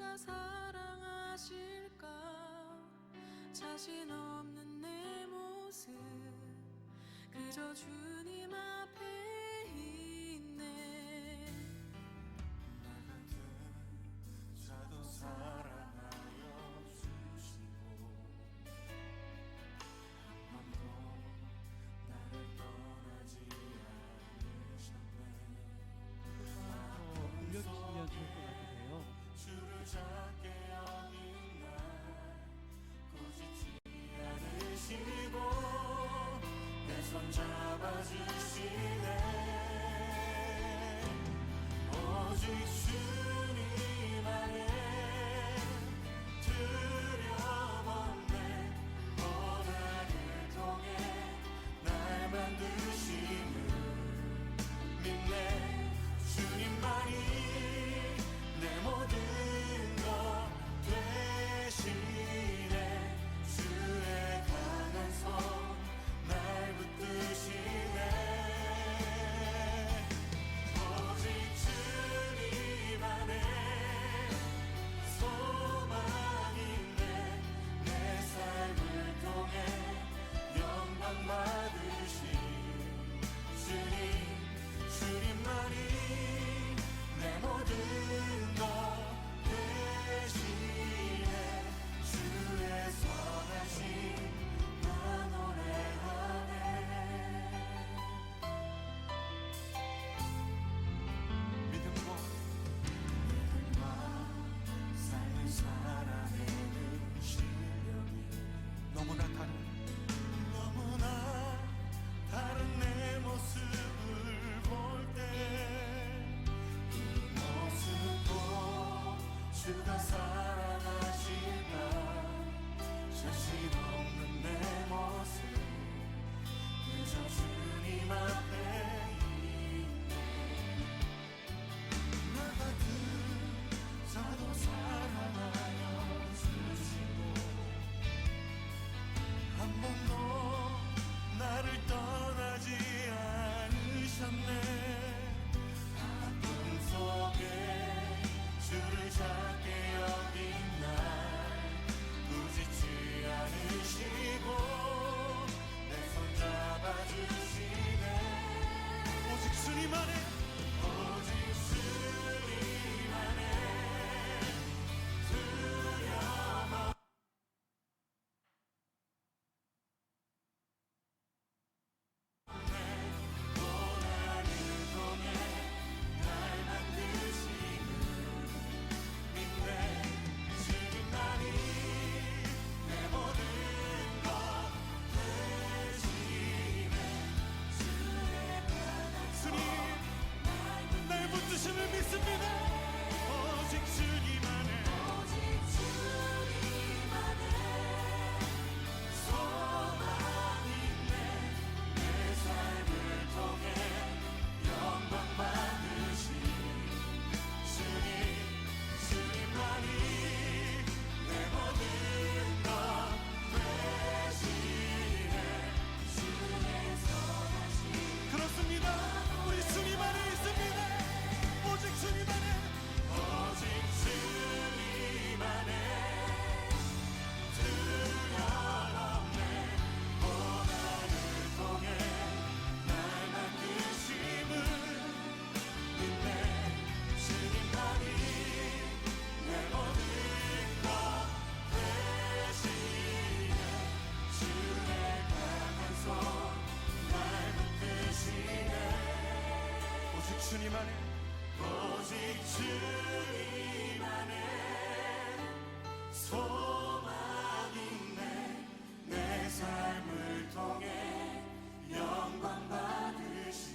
누가 사랑하실까? 자신 없는 내 모습 그저 주님 앞에 있네. 나 같은 자도 사랑하여 주시고 한 번도 나를 떠나지 않으셨네. 올려주시면 좋을 것 같으세요. 주를 작게 여긴 날 꾸짖지 않으시고 내 손 잡아주시네. 오직 주님 안에 두려움없네. 고난을 통해 날 만드심을 믿네. 주님만이 내 모든 것 되시네. 주의 강한 손 날 붙드시네. 오직 주님 안에 소망 있네. 내 삶을 통해 영광 받으신 주님, 주님만이 내 모든 것 되시네. 주의 선하심 나 노래하네. 믿음과 삶을 살아내는 실력이 너무나 다른 내 모습을 볼 때 이 모습도 주가 사랑하실까? 자신 없는 내 모습 그저 주님 앞에 있네. 나 같은 자도 사랑하여 주시고 한 번도 나를 떠나지 않으셨네. 아픔 속에 주를 작게 여긴 날 꾸짖지 않으시고 내 손 잡아주시네. 오직 주님 안에 오직 주님 안에 두려움 고난을 통해 날 만드시는 믿네. 주님만이 내 모든 것 되시네. 주의 강한 손 날 붙드심을 믿습니다. 오직 주님 안에 소망 있네. 내 삶을 통해 영광 받으신 주님, 주님만이 내 모든 것 되시네. 주의 선하심 그렇습니다. 우리 주님 안에 있습니다. 오직 주님 안에 오직 주님 안에 두려움없네. 고난을 통해 날 만드심을 믿네. 주님만이 내 모든 것 되시네. 주의 강한 손 날 붙드시네. 오직 주님 안에 오직 주님 안에 소망 있네. 내 삶을 통해 영광 받으신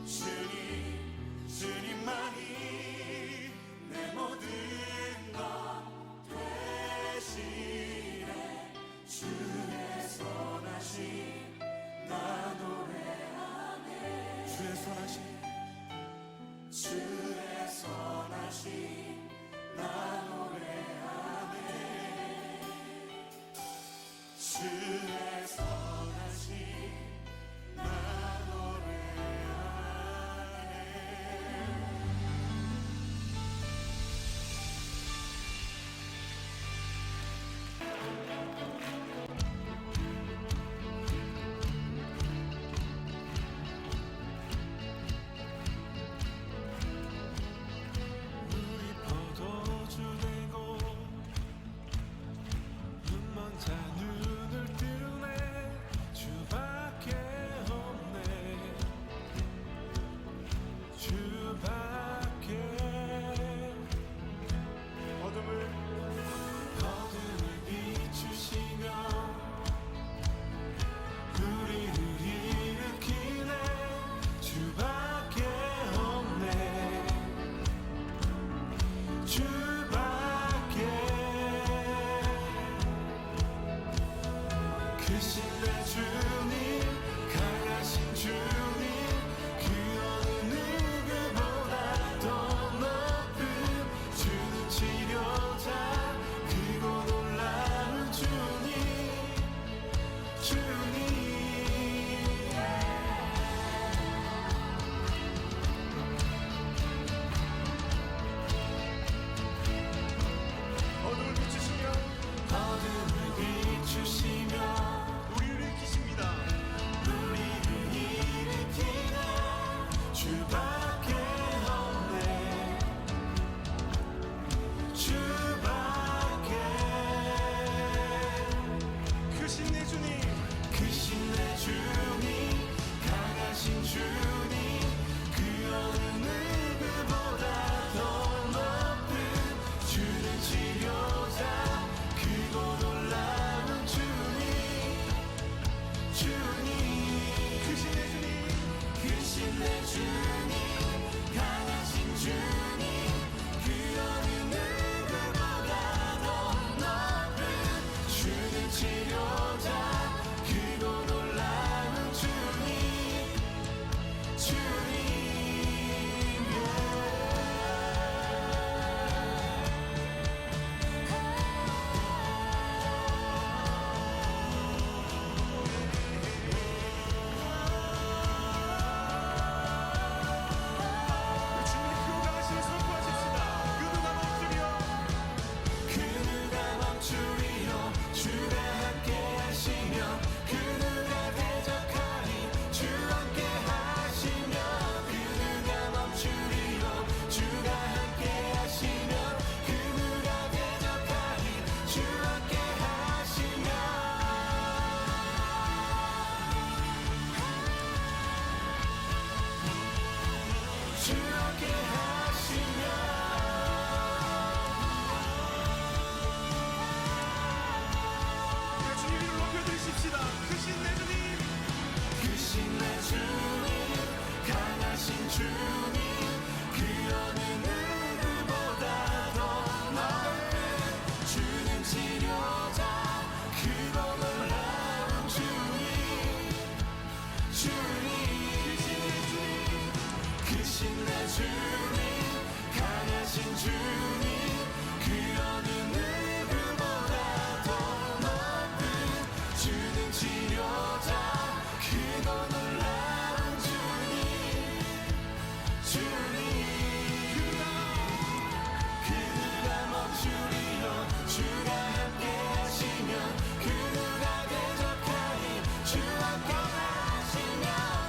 주님, 주님만이 내 모든 것 되시네. 주의 선하심 나 노래하네. 주의 선하심 주의 선하심 나 노래하네. 주의 선하심 나 노래하네. 크신 내 주님 강하신 주님 그 어느 누구보다 더 높은 주는 치료자 크고 놀라운 주님 어둠을 비추시며 우리를 일으키십니다. 우리를 일으키는 주밖에 없네. 주밖에 크신 내 주님 크신 내 주님 강하신 주님 그 어느 누구보다 더 높은 주는 치료자 크고 놀라운 주님 크신 내 주님 크신 내 주님 강하신 주님 그 어느 누구보다 더 높은 주는 치료자 크고 놀라운 주님 주께 하시며 주님 이름 높여드리십시다. 크신 내 주님 크신 내 주님 강하신 주님 그 어느 누구보다 더 높은 주는 치료자 크고 놀라운 주님 크신 내 주님 강하신 주님 그 어느 누구보다 더 높은 주는 치료자 크고 놀라운 그 누가 멈추리요 주가 함께 하시면 그 누가 대적하리 주 함께 하시면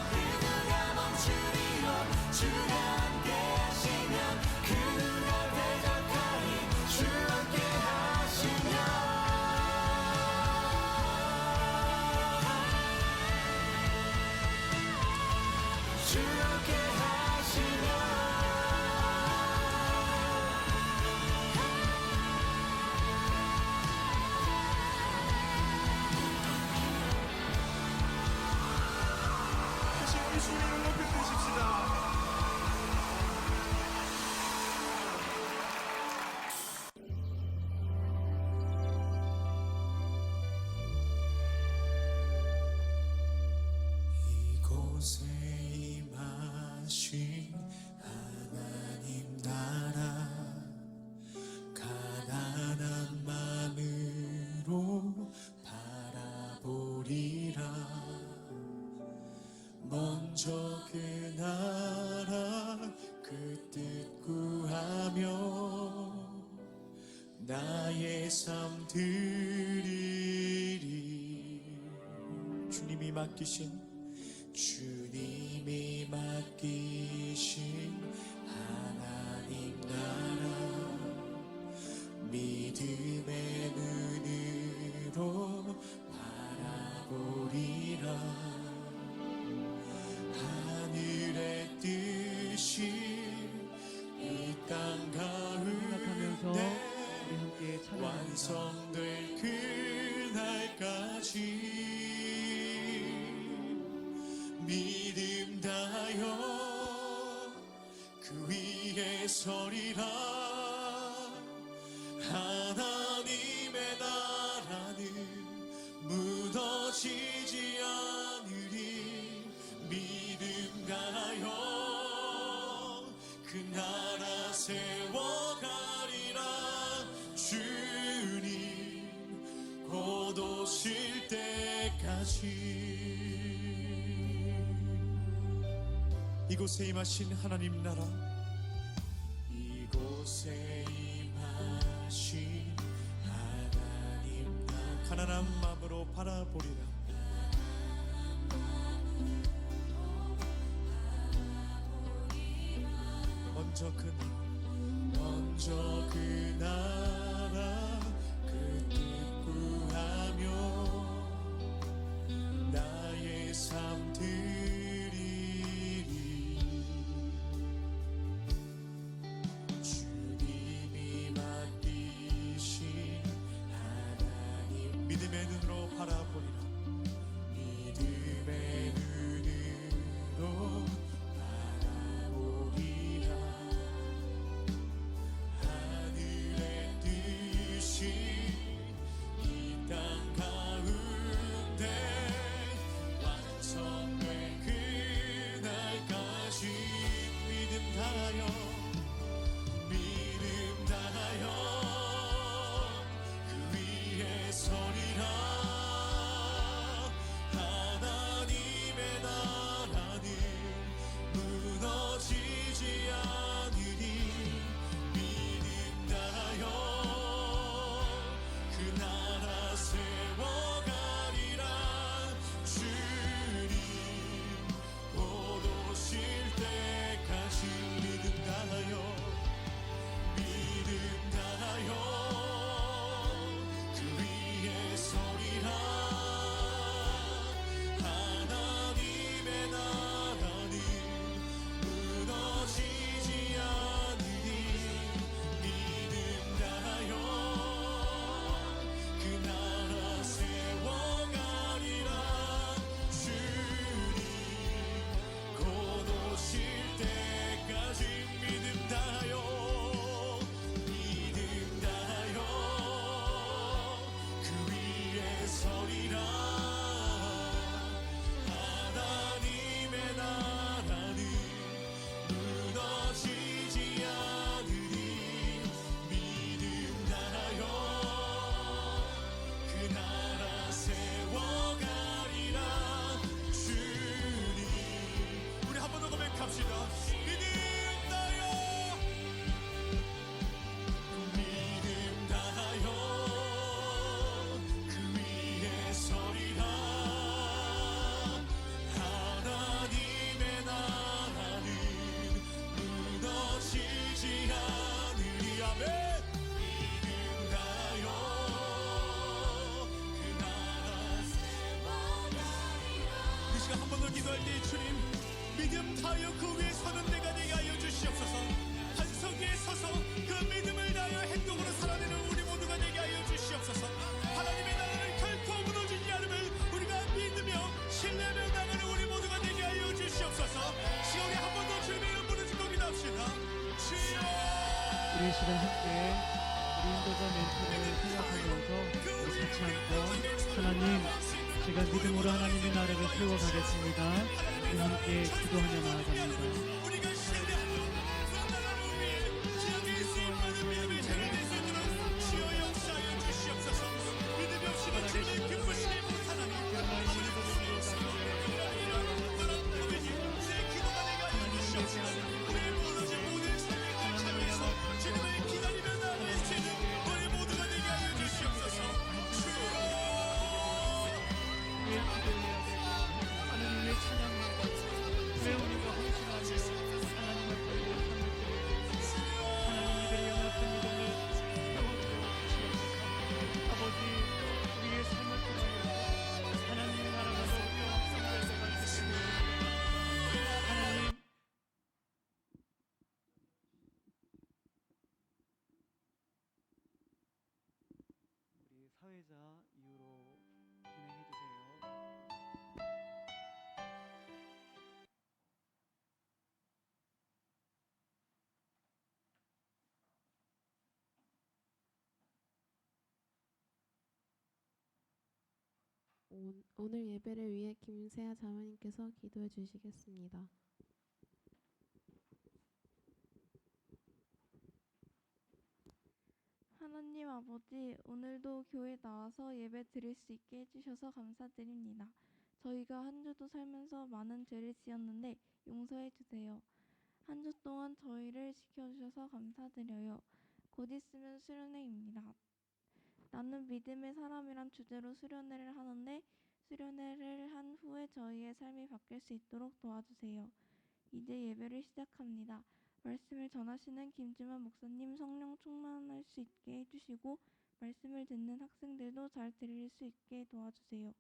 그 누가 멈추리요 주가 함께 하시면 그 누가 대적하리 주 함께 하시면 주 함께 하시면 다시 우리 주님을 높여드리십시다. 이곳에 임하신 하나님 나라 가난한 마음으로 바라보리라. 먼저 그 나라 그 뜻 구하며 나의 삶 드리리. 주님이 맡기신 하나님 나라 믿음의 눈으로 바라보리라. 하늘의 뜻이 이 땅 생각하면서 우리 가운데 함께 찬양합니다. 완성될 그날까지 믿음 다여 그 위에 서리라. 하나님의 나라는 무너져 곧 오실 때까지. 이곳에 임하신 하나님 나라, 이곳에 임하신 하나님 나라, 가난한 마음으로 바라보리라. 먼저 그 나라 그 뜻 구하며 나의 삶 드리리. 주님이 맡기신 하나님, 믿음의 눈으로 바라보리라. 믿음의 눈으로 기도할 때 주님, 믿음 다하여 그 위에 서는 내가 되게 하여 주시옵소서. 반석 위에 서서 그 믿음을 다하여 행동으로 살아내는 우리 모두가 되게 하여 주시옵소서. 하나님의 나라를 결코 무너지지 않음을 우리가 믿으며 신뢰하며 나가는 우리 모두가 되게 하여 주시옵소서. 시간에 한 번 더 주님의 이름 부르짖고 기도합시다. 주여, 우리 시간 함께 우리 인도자 멘토를 생각하면서 우리 같이 한번 하나님, 제가 믿음으로 하나님의 나라를 세워가겠습니다. 우리 함께 기도하며 나아갑니다. 우리가 신뢰하는 그 나라를 위해 지역에 쓰임받은 믿음의 자를 낼 수 있도록 주여 역사하여 주시옵소서. 믿음 없이는 주님의 기쁘시지 못하나니 아버지 보시는 이런 고백이 내 기도가 되게 하여 주시옵소서. 우리의 무너진 모든 삶의 감참에서 주님을 기다리며 나아갈 수 있는 우리 모두가 되게 하여 주시옵소서. 주여, 하나님의 찬양과 왜 우리가 헌신하며 하나님을 보이는 삶을 드리고 하나님 이들의 연합된 믿음을 회복되어 주시옵소서. 아버지, 우리의 삶을 통하여 하나님의 나라가 더욱더 확산되어 갈 수 있는 하나님, 우리 사회자 이후로 진행해 주세요. 오늘 예배를 위해 김세아 자매님께서 기도해 주시겠습니다. 하나님 아버지, 오늘도 교회 나와서 예배 드릴 수 있게 해주셔서 감사드립니다. 저희가 한 주도 살면서 많은 죄를 지었는데 용서해 주세요. 한 주 동안 저희를 지켜주셔서 감사드려요. 곧 있으면 수련회입니다. 나는 믿음의 사람이란 주제로 수련회를 하는데 수련회를 한 후에 저희의 삶이 바뀔 수 있도록 도와주세요. 이제 예배를 시작합니다. 말씀을 전하시는 김주만 목사님 성령 충만할 수 있게 해주시고 말씀을 듣는 학생들도 잘 들을 수 있게 도와주세요.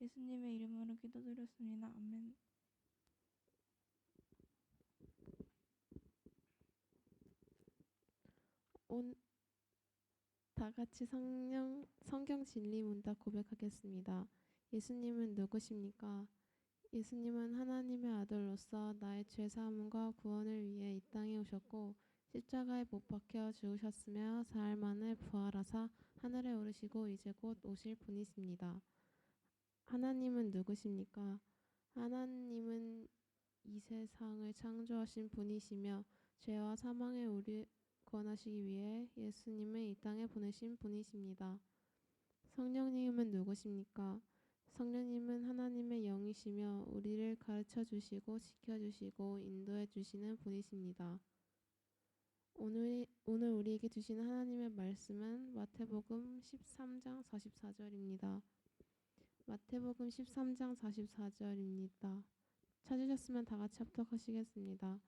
예수님의 이름으로 기도드렸습니다. 아멘. 다 같이 성경 진리 문답 고백하겠습니다. 예수님은 누구십니까? 예수님은 하나님의 아들로서 나의 죄 사함과 구원을 위해 이 땅에 오셨고 십자가에 못 박혀 죽으셨으며 사흘 만에 부활하사 하늘에 오르시고 이제 곧 오실 분이십니다. 하나님은 누구십니까? 하나님은 이 세상을 창조하신 분이시며 죄와 사망의 우리 구원하시기 위해 예수님을 이 땅에 보내신 분이십니다. 성령님은 누구십니까? 성령님은 하나님의 영이시며 우리를 가르쳐 주시고 지켜주시고 인도해 주시는 분이십니다. 오늘 우리에게 주시는 하나님의 말씀은 마태복음 13장 44절입니다. 마태복음 13장 44절입니다. 찾으셨으면 다 같이 합독하시겠습니다.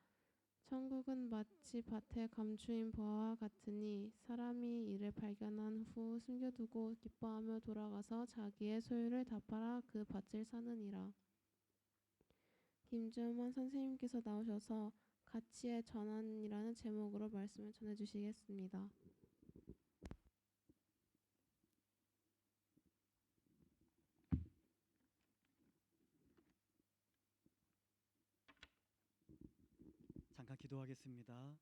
천국은 마치 밭에 감추인 보화와 같으니 사람이 이를 발견한 후 숨겨두고 기뻐하며 돌아가서 자기의 소유를 다 팔아 그 밭을 사느니라. 김주만 선생님께서 나오셔서 가치의 전환이라는 제목으로 말씀을 전해주시겠습니다. 잠깐 기도하겠습니다.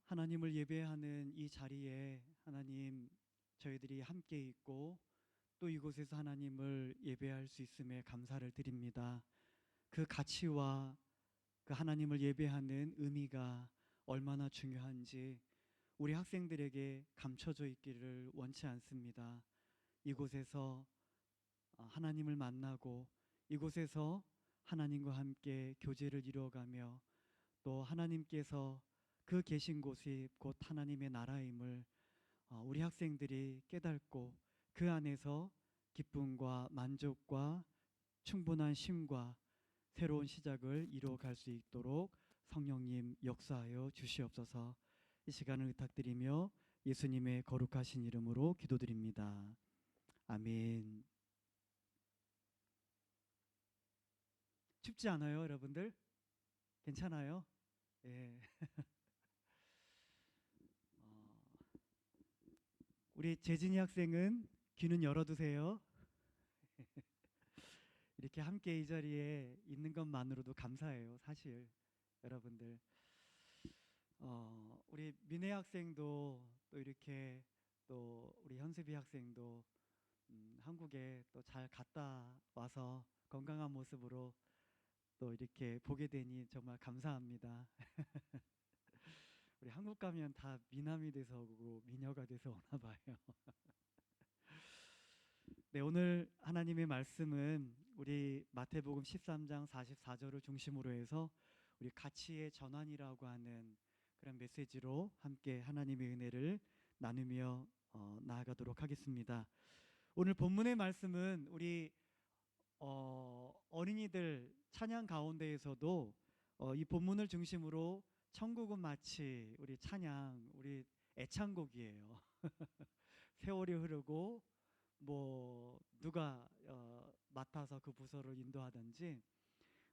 하나님을 예배하는 이 자리에 하나님 저희들이 함께 있고 또 이곳에서 하나님을 예배할 수 있음에 감사를 드립니다. 그 가치와 그 하나님을 예배하는 의미가 얼마나 중요한지 우리 학생들에게 감춰져 있기를 원치 않습니다. 이곳에서 하나님을 만나고 이곳에서 하나님과 함께 교제를 이루어가며 또 하나님께서 그 계신 곳이 곧 하나님의 나라임을 우리 학생들이 깨닫고 그 안에서 기쁨과 만족과 충분한 쉼과 새로운 시작을 이루어갈 수 있도록 성령님 역사하여 주시옵소서. 이 시간을 부탁드리며 예수님의 거룩하신 이름으로 기도드립니다. 아멘. 춥지 않아요, 여러분들? 괜찮아요? 예. 우리 재진이 학생은 귀는 열어두세요. 이렇게 함께 이 자리에 있는 것만으로도 감사해요, 사실 여러분들. 우리 민혜 학생도 또 이렇게 또 우리 현수비 학생도 한국에 또 잘 갔다 와서 건강한 모습으로 또 이렇게 보게 되니 정말 감사합니다. 우리 한국 가면 다 미남이 돼서 오고 미녀가 돼서 오나 봐요. 네, 오늘 하나님의 말씀은 우리 마태복음 13장 44절을 중심으로 해서 우리 가치의 전환이라고 하는 그런 메시지로 함께 하나님의 은혜를 나누며 나아가도록 하겠습니다. 오늘 본문의 말씀은 우리 어린이들 찬양 가운데에서도 이 본문을 중심으로 천국은 마치 우리 찬양, 우리 애창곡이에요. 세월이 흐르고 뭐 누가 맡아서 그 부서를 인도하든지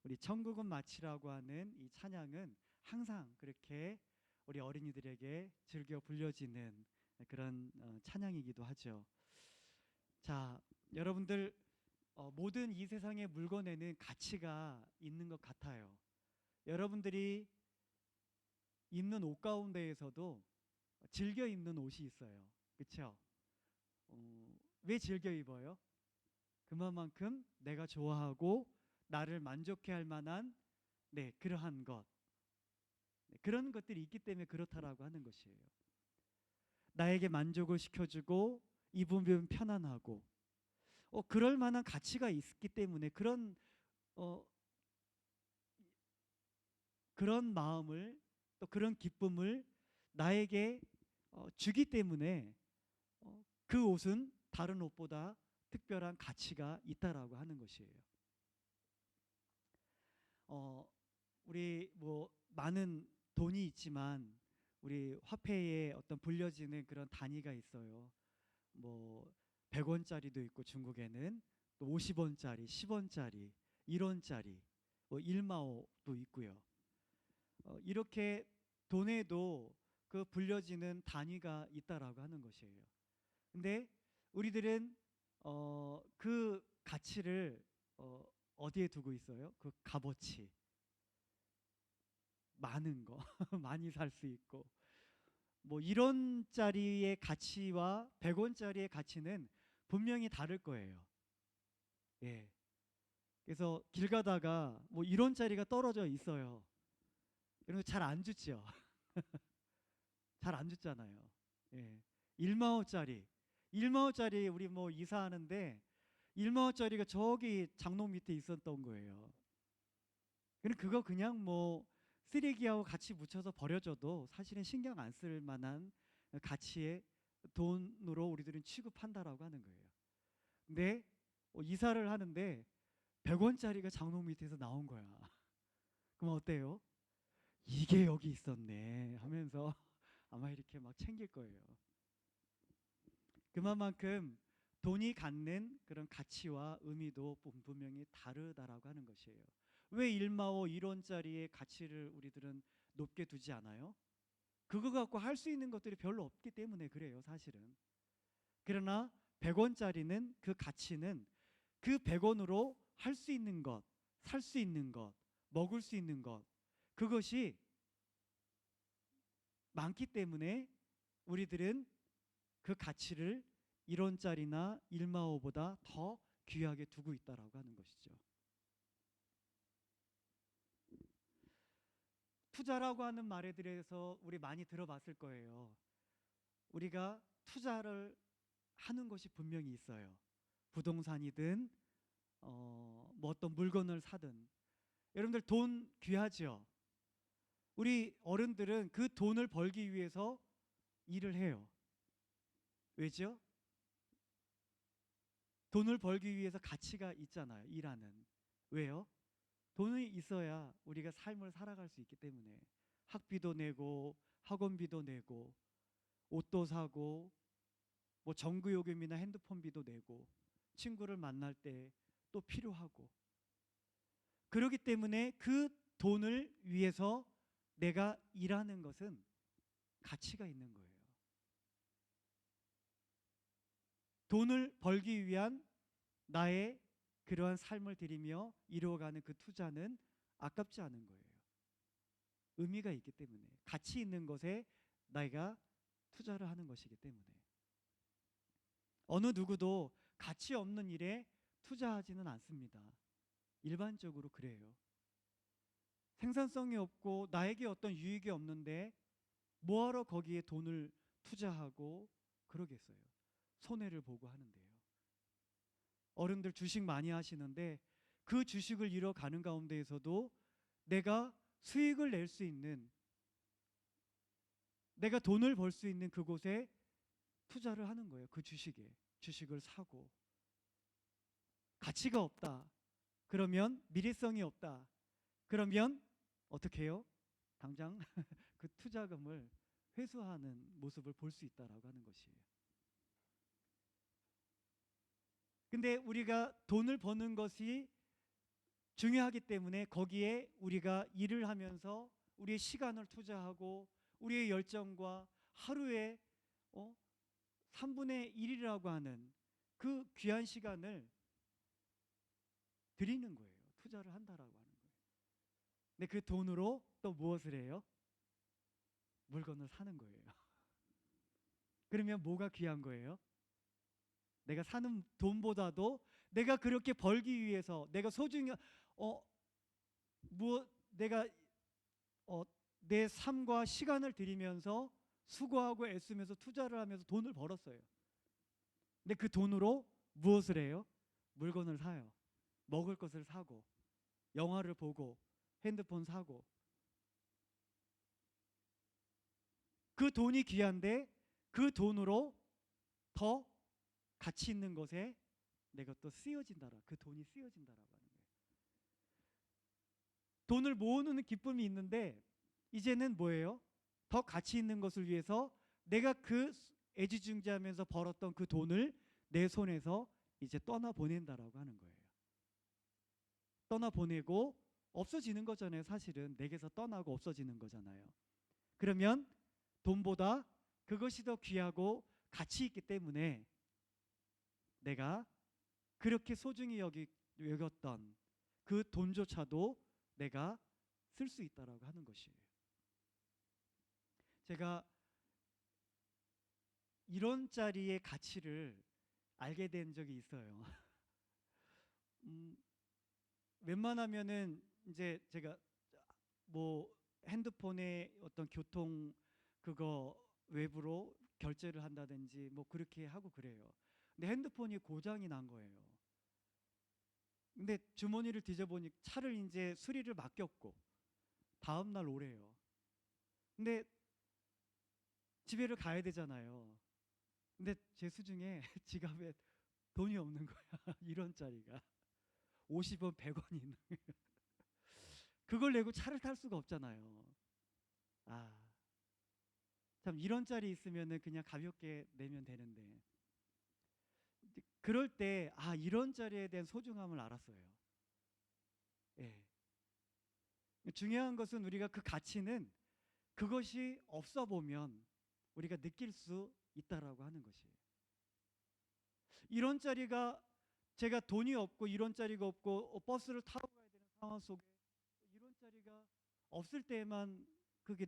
우리 천국은 마치라고 하는 이 찬양은 항상 그렇게 우리 어린이들에게 즐겨 불려지는 그런 찬양이기도 하죠. 자, 여러분들 모든 이 세상의 물건에는 가치가 있는 것 같아요. 여러분들이 입는 옷 가운데에서도 즐겨 입는 옷이 있어요. 그렇죠? 왜 즐겨 입어요? 그만큼 내가 좋아하고 나를 만족해 할 만한 그러한 것. 그런 것들이 있기 때문에 그렇다라고 하는 것이에요. 나에게 만족을 시켜주고 입으면 편안하고 그럴 만한 가치가 있기 때문에 그런 마음을 또 그런 기쁨을 나에게 주기 때문에 그 옷은 다른 옷보다 특별한 가치가 있다라고 하는 것이에요. 우리 뭐 많은 돈이 있지만 우리 화폐에 어떤 불려지는 그런 단위가 있어요. 뭐 100원짜리도 있고 중국에는 또 50원짜리, 10원짜리, 1원짜리, 뭐 1마오도 있고요. 이렇게 돈에도 그 불려지는 단위가 있다라고 하는 것이에요. 근데 우리들은 그 가치를 어디에 두고 있어요? 그 값어치, 많은 거 많이 살 수 있고 뭐 1원짜리의 가치와 100원짜리의 가치는 분명히 다를 거예요. 예. 그래서 길 가다가 뭐 1원짜리가 떨어져 있어요. 그래서 잘 안 줍죠. 잘 안 줬잖아요. 예. 1마오짜리 우리 뭐 이사하는데 1마오짜리가 저기 장롱 밑에 있었던 거예요. 그럼 그거 그냥 뭐 쓰레기하고 같이 묻혀서 버려줘도 사실은 신경 안 쓸 만한 가치의 돈으로 우리들은 취급한다라고 하는 거예요. 근데 이사를 하는데 100원짜리가 장롱 밑에서 나온 거야. 그럼 어때요? 이게 여기 있었네 하면서 아마 이렇게 막 챙길 거예요. 그만큼 돈이 갖는 그런 가치와 의미도 분명히 다르다라고 하는 것이에요. 왜 1마오 1원짜리의 가치를 우리들은 높게 두지 않아요? 그거 갖고 할 수 있는 것들이 별로 없기 때문에 그래요, 사실은. 그러나 100원짜리는 그 가치는 그 100원으로 할 수 있는 것, 살 수 있는 것, 먹을 수 있는 것, 그것이 많기 때문에 우리들은 그 가치를 1원짜리나 1마오보다 더 귀하게 두고 있다라고 하는 것이죠. 투자라고 하는 말에 대해서 우리 많이 들어봤을 거예요. 우리가 투자를 하는 것이 분명히 있어요. 부동산이든 뭐 어떤 물건을 사든. 여러분들 돈 귀하죠? 우리 어른들은 그 돈을 벌기 위해서 일을 해요. 왜죠? 돈을 벌기 위해서 가치가 있잖아요. 일하는. 왜요? 돈이 있어야 우리가 삶을 살아갈 수 있기 때문에 학비도 내고 학원비도 내고 옷도 사고 뭐 전기요금이나 핸드폰비도 내고 친구를 만날 때 또 필요하고 그렇기 때문에 그 돈을 위해서 내가 일하는 것은 가치가 있는 거예요. 돈을 벌기 위한 나의 그러한 삶을 들이며 이루어가는 그 투자는 아깝지 않은 거예요. 의미가 있기 때문에 가치 있는 것에 내가 투자를 하는 것이기 때문에 어느 누구도 가치 없는 일에 투자하지는 않습니다. 일반적으로 그래요. 생산성이 없고 나에게 어떤 유익이 없는데 뭐하러 거기에 돈을 투자하고 그러겠어요. 손해를 보고 하는데요. 어른들 주식 많이 하시는데 그 주식을 이뤄가는 가운데에서도 내가 수익을 낼 수 있는, 내가 돈을 벌 수 있는 그곳에 투자를 하는 거예요. 그 주식에. 주식을 사고. 가치가 없다. 그러면 미래성이 없다. 그러면 어떻게 해요? 당장 그 투자금을 회수하는 모습을 볼 수 있다라고 하는 것이에요. 근데 우리가 돈을 버는 것이 중요하기 때문에 거기에 우리가 일을 하면서 우리의 시간을 투자하고 우리의 열정과 하루에 3분의 1이라고 하는 그 귀한 시간을 드리는 거예요. 투자를 한다라고 하는 거예요. 근데 그 돈으로 또 무엇을 해요? 물건을 사는 거예요. 그러면 뭐가 귀한 거예요? 내가 사는 돈보다도 내가 그렇게 벌기 위해서 내가 소중히 내가 내 삶과 시간을 들이면서 수고하고 애쓰면서 투자를 하면서 돈을 벌었어요. 근데 그 돈으로 무엇을 해요? 물건을 사요. 먹을 것을 사고, 영화를 보고, 핸드폰 사고. 그 돈이 귀한데 그 돈으로 더 가치 있는 것에 내가 또 쓰여진다라. 그 돈이 쓰여진다라고 하는 거예요. 돈을 모으는 기쁨이 있는데 이제는 뭐예요? 더 가치 있는 것을 위해서 내가 그 애지중지하면서 벌었던 그 돈을 내 손에서 이제 떠나 보낸다라고 하는 거예요. 떠나 보내고 없어지는 거잖아요. 사실은 내게서 떠나고 없어지는 거잖아요. 그러면 돈보다 그것이 더 귀하고 가치 있기 때문에 내가 그렇게 소중히 여겼던 그 돈조차도 내가 쓸 수 있다라고 하는 것이에요. 제가 1원짜리의 가치를 알게 된 적이 있어요. 웬만하면은 이제 제가 뭐 핸드폰에 어떤 교통 그거 외부로 결제를 한다든지 뭐 그렇게 하고 그래요. 근데 핸드폰이 고장이 난 거예요. 근데 주머니를 뒤져보니 차를 이제 수리를 맡겼고 다음 날 오래요. 근데 집에를 가야 되잖아요. 근데 제 수중에 지갑에 돈이 없는 거야. 1원짜리가 50원, 100원이 있는 거예요. 그걸 내고 차를 탈 수가 없잖아요. 참 1원짜리 있으면은 그냥 가볍게 내면 되는데 그럴 때 1원짜리에 대한 소중함을 알았어요. 예. 중요한 것은 우리가 그 가치는 그것이 없어 보면 우리가 느낄 수 있다라고 하는 것이에요. 1원짜리가 제가 돈이 없고 1원짜리가 없고 버스를 타고 가야 되는 상황 속에 1원짜리가 없을 때만 그게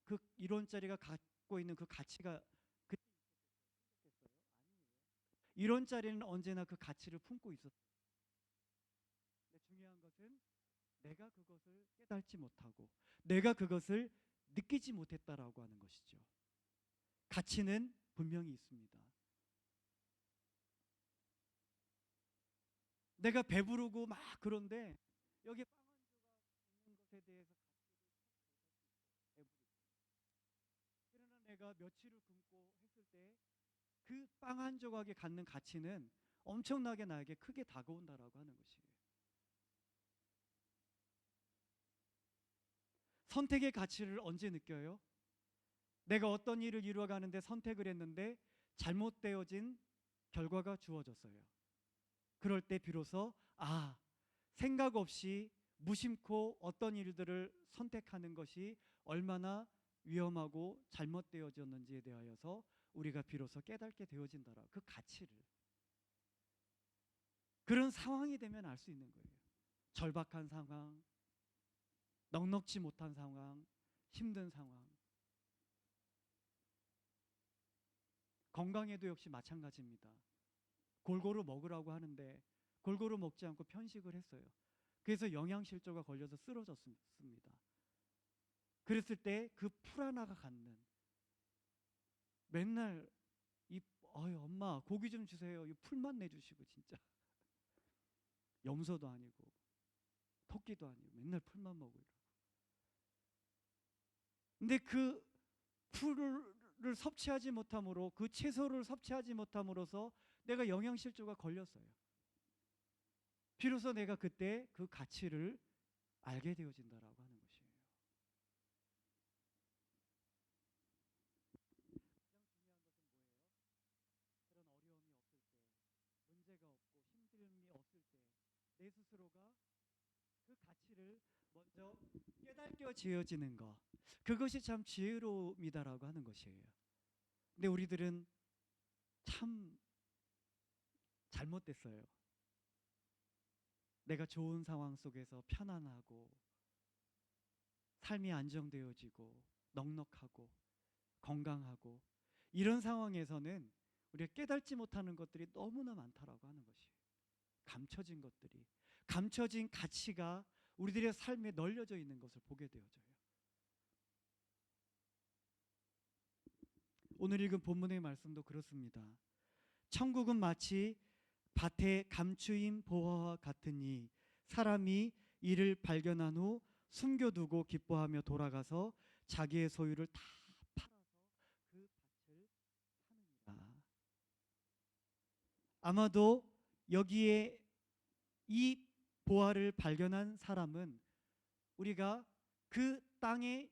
그 1원짜리가 갖고 있는 그 가치가 그때 있었겠어요? 아니에요. 1원짜리는 언제나 그 가치를 품고 있었어요. 근데 중요한 것은 내가 그것을 깨닫지 못하고 내가 그것을 느끼지 못했다라고 하는 것이죠. 가치는 분명히 있습니다. 내가 배부르고 막 그런데 여기 빵 한 조각 있는 것에 대해서 가치를 배부르고 그러나 내가 며칠을 굶고 했을 때 그 빵 한 조각이 갖는 가치는 엄청나게 나에게 크게 다가온다라고 하는 것이에요. 선택의 가치를 언제 느껴요? 내가 어떤 일을 이루어가는데 선택을 했는데 잘못되어진 결과가 주어졌어요. 그럴 때 비로소 생각 없이 무심코 어떤 일들을 선택하는 것이 얼마나 위험하고 잘못되어졌는지에 대하여서 우리가 비로소 깨닫게 되어진다라. 그 가치를. 그런 상황이 되면 알 수 있는 거예요. 절박한 상황, 넉넉지 못한 상황, 힘든 상황. 건강에도 역시 마찬가지입니다. 골고루 먹으라고 하는데 골고루 먹지 않고 편식을 했어요. 그래서 영양실조가 걸려서 쓰러졌습니다. 그랬을 때 그 풀 하나가 갖는 맨날 엄마 고기 좀 주세요. 이 풀만 내주시고 진짜 염소도 아니고 토끼도 아니고 맨날 풀만 먹으라고. 근데 그 풀을 섭취하지 못함으로 그 채소를 섭취하지 못함으로써 내가 영양실조가 걸렸어요. 비로소 내가 그때 그 가치를 알게 되어진다라고 하는 것이에요. 가장 중요한 것은 뭐예요? 그런 어려움이 없을 때, 문제가 없고 힘듦이 없을 때 내 스스로가 그 가치를 먼저 깨닫게 지어지는 것, 그것이 참 지혜로움이다라고 하는 것이에요. 근데 우리들은 참 잘못됐어요. 내가 좋은 상황 속에서 편안하고 삶이 안정되어지고 넉넉하고 건강하고 이런 상황에서는 우리가 깨닫지 못하는 것들이 너무나 많다라고 하는 것이에요. 감춰진 것들이, 감춰진 가치가 우리들의 삶에 널려져 있는 것을 보게 되어져요. 오늘 읽은 본문의 말씀도 그렇습니다. 천국은 마치 밭에 감추인 보화와 같으니 사람이 이를 발견한 후 숨겨두고 기뻐하며 돌아가서 자기의 소유를 다 팔아서 그 밭을 사느니라. 아마도 여기에 이 보화를 발견한 사람은 우리가 그 땅의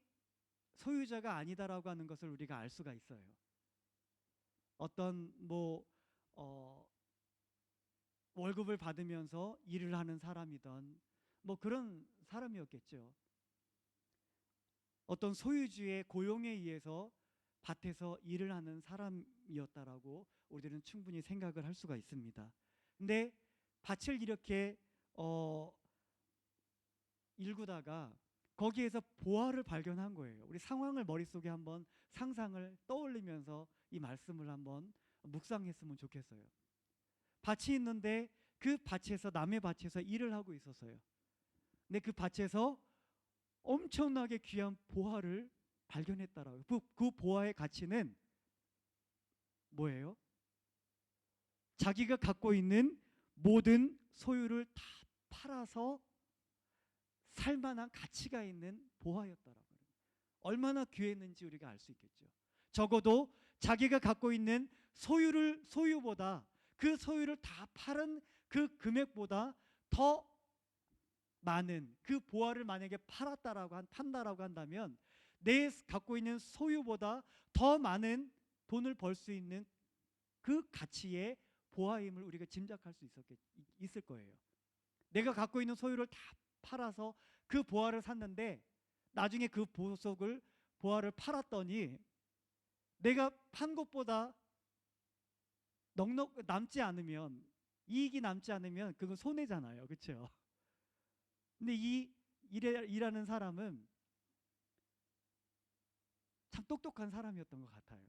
소유자가 아니다라고 하는 것을 우리가 알 수가 있어요. 어떤 월급을 받으면서 일을 하는 사람이던 그런 사람이었겠죠. 어떤 소유주의 고용에 의해서 밭에서 일을 하는 사람이었다라고 우리들은 충분히 생각을 할 수가 있습니다. 근데 밭을 이렇게 일구다가 거기에서 보화를 발견한 거예요. 우리 상황을 머릿속에 한번 상상을 떠올리면서 이 말씀을 한번 묵상했으면 좋겠어요. 밭이 있는데 그 밭에서, 남의 밭에서 일을 하고 있었어요. 근데 그 밭에서 엄청나게 귀한 보화를 발견했다라고요. 그 보화의 가치는 뭐예요? 자기가 갖고 있는 모든 소유를 다 팔아서 살만한 가치가 있는 보화였다라고요. 얼마나 귀했는지 우리가 알 수 있겠죠. 적어도 자기가 갖고 있는 소유보다, 그 소유를 다 팔은 그 금액보다 더 많은 그 보화를 만약에 판다라고 한다면 내 갖고 있는 소유보다 더 많은 돈을 벌 수 있는 그 가치의 보화임을 우리가 짐작할 수 있을 거예요. 내가 갖고 있는 소유를 다 팔아서 그 보화를 샀는데 나중에 그 보화를 팔았더니 내가 판 것보다 넉넉 남지 않으면, 이익이 남지 않으면 그건 손해잖아요. 그렇죠? 근데 이 일하는 사람은 참 똑똑한 사람이었던 것 같아요.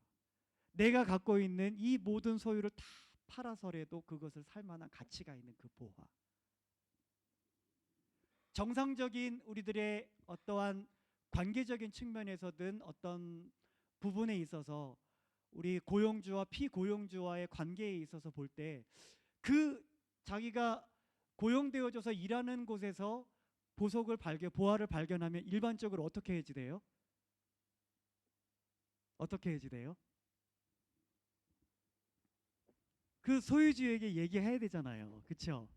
내가 갖고 있는 이 모든 소유를 다 팔아서라도 그것을 살 만한 가치가 있는 그 보화. 정상적인 우리들의 어떠한 관계적인 측면에서든 어떤 부분에 있어서 우리 고용주와 피고용주와의 관계에 있어서 볼 때 그 자기가 고용되어져서 일하는 곳에서 보화를 발견하면 일반적으로 어떻게 해지돼요? 어떻게 해지돼요? 그 소유주에게 얘기해야 되잖아요. 그렇죠?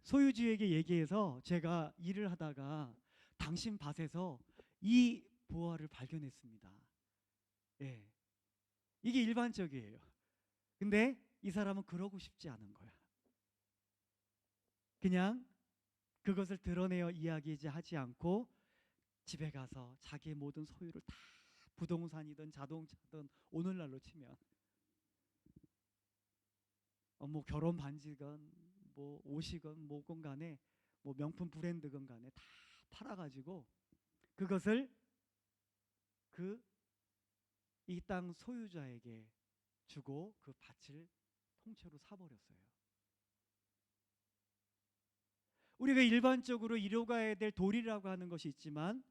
소유주에게 얘기해서 제가 일을 하다가 당신 밭에서 이 보화를 발견했습니다. 예. 이게 일반적이에요. 근데 이 사람은 그러고 싶지 않은 거야. 그냥 그것을 드러내어 이야기하지 않고 집에 가서 자기의 모든 소유를 다, 부동산이든 자동차든 오늘날로 치면 결혼 반지건 옷이건 뭐건 간에 명품 브랜드건 간에 다 팔아가지고 그것을 이 땅 소유자에게 주고 그 밭을 통째로 사버렸어요. 우리가 일반적으로 이뤄가야 될 도리라고 하는 것이 있지만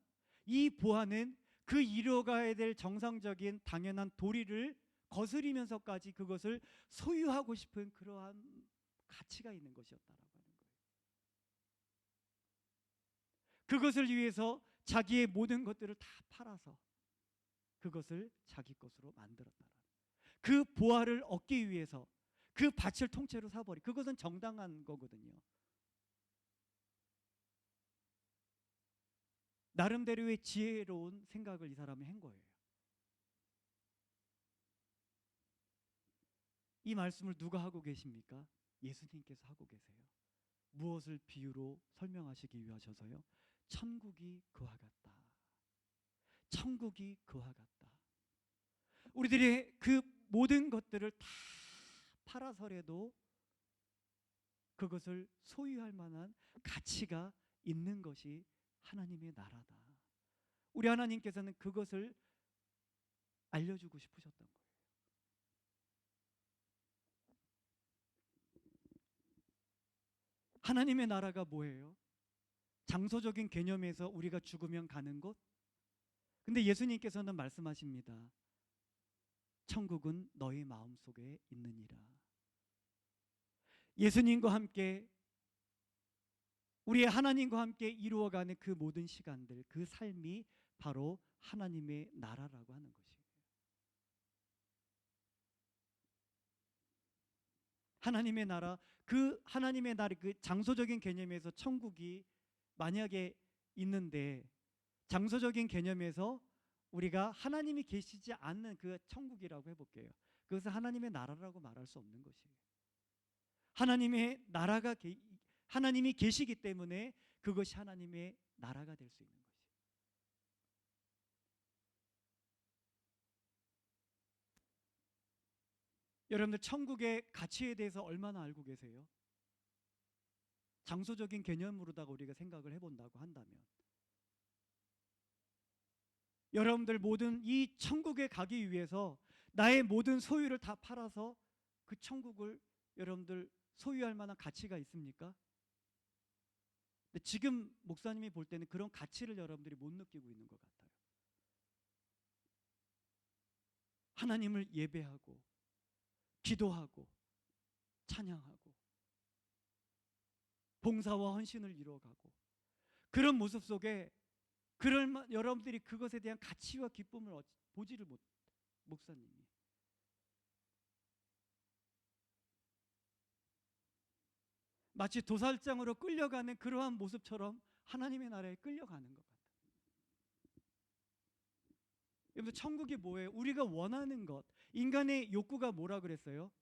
이 보화는 그 이뤄가야 될 정상적인 당연한 도리를 거스리면서까지 그것을 소유하고 싶은 그러한 가치가 있는 것이었다라고 하는 거예요. 그것을 위해서 자기의 모든 것들을 다 팔아서 그것을 자기 것으로 만들었다라는, 그 보화를 얻기 위해서 그 밭을 통째로 사버리, 그것은 정당한 거거든요. 나름대로의 지혜로운 생각을 이 사람이 한 거예요. 이 말씀을 누가 하고 계십니까? 예수님께서 하고 계세요. 무엇을 비유로 설명하시기 위하셔서요? 천국이 그와 같다. 천국이 그와 같다. 우리들이 그 모든 것들을 다 팔아서라도 그것을 소유할 만한 가치가 있는 것이 하나님의 나라다. 우리 하나님께서는 그것을 알려주고 싶으셨던 거예요. 하나님의 나라가 뭐예요? 장소적인 개념에서 우리가 죽으면 가는 곳? 근데 예수님께서는 말씀하십니다. 천국은 너희 마음속에 있느니라. 예수님과 함께, 우리의 하나님과 함께 이루어가는 그 모든 시간들, 그 삶이 바로 하나님의 나라라고 하는 것이에요. 하나님의 나라, 그 하나님의 나라, 그 장소적인 개념에서 천국이 만약에 있는데, 장소적인 개념에서 우리가 하나님이 계시지 않는 그 천국이라고 해볼게요. 그것은 하나님의 나라라고 말할 수 없는 것이에요. 하나님의 나라가 하나님이 계시기 때문에 그것이 하나님의 나라가 될 수 있는 것이에요. 여러분들 천국의 가치에 대해서 얼마나 알고 계세요? 장소적인 개념으로다가 우리가 생각을 해본다고 한다면, 여러분들 모든 이 천국에 가기 위해서 나의 모든 소유를 다 팔아서 그 천국을 여러분들 소유할 만한 가치가 있습니까? 근데 지금 목사님이 볼 때는 그런 가치를 여러분들이 못 느끼고 있는 것 같아요. 하나님을 예배하고 기도하고 찬양하고 봉사와 헌신을 이루어가고, 그런 모습 속에 여러분들이 그것에 대한 가치와 기쁨을 보지를 못, 목사님이 마치 도살장으로 끌려가는 그러한 모습처럼 하나님의 나라에 끌려가는 것 같아요. 여러분, 천국이 뭐예요? 우리가 원하는 것. 인간의 욕구가 뭐라 그랬어요?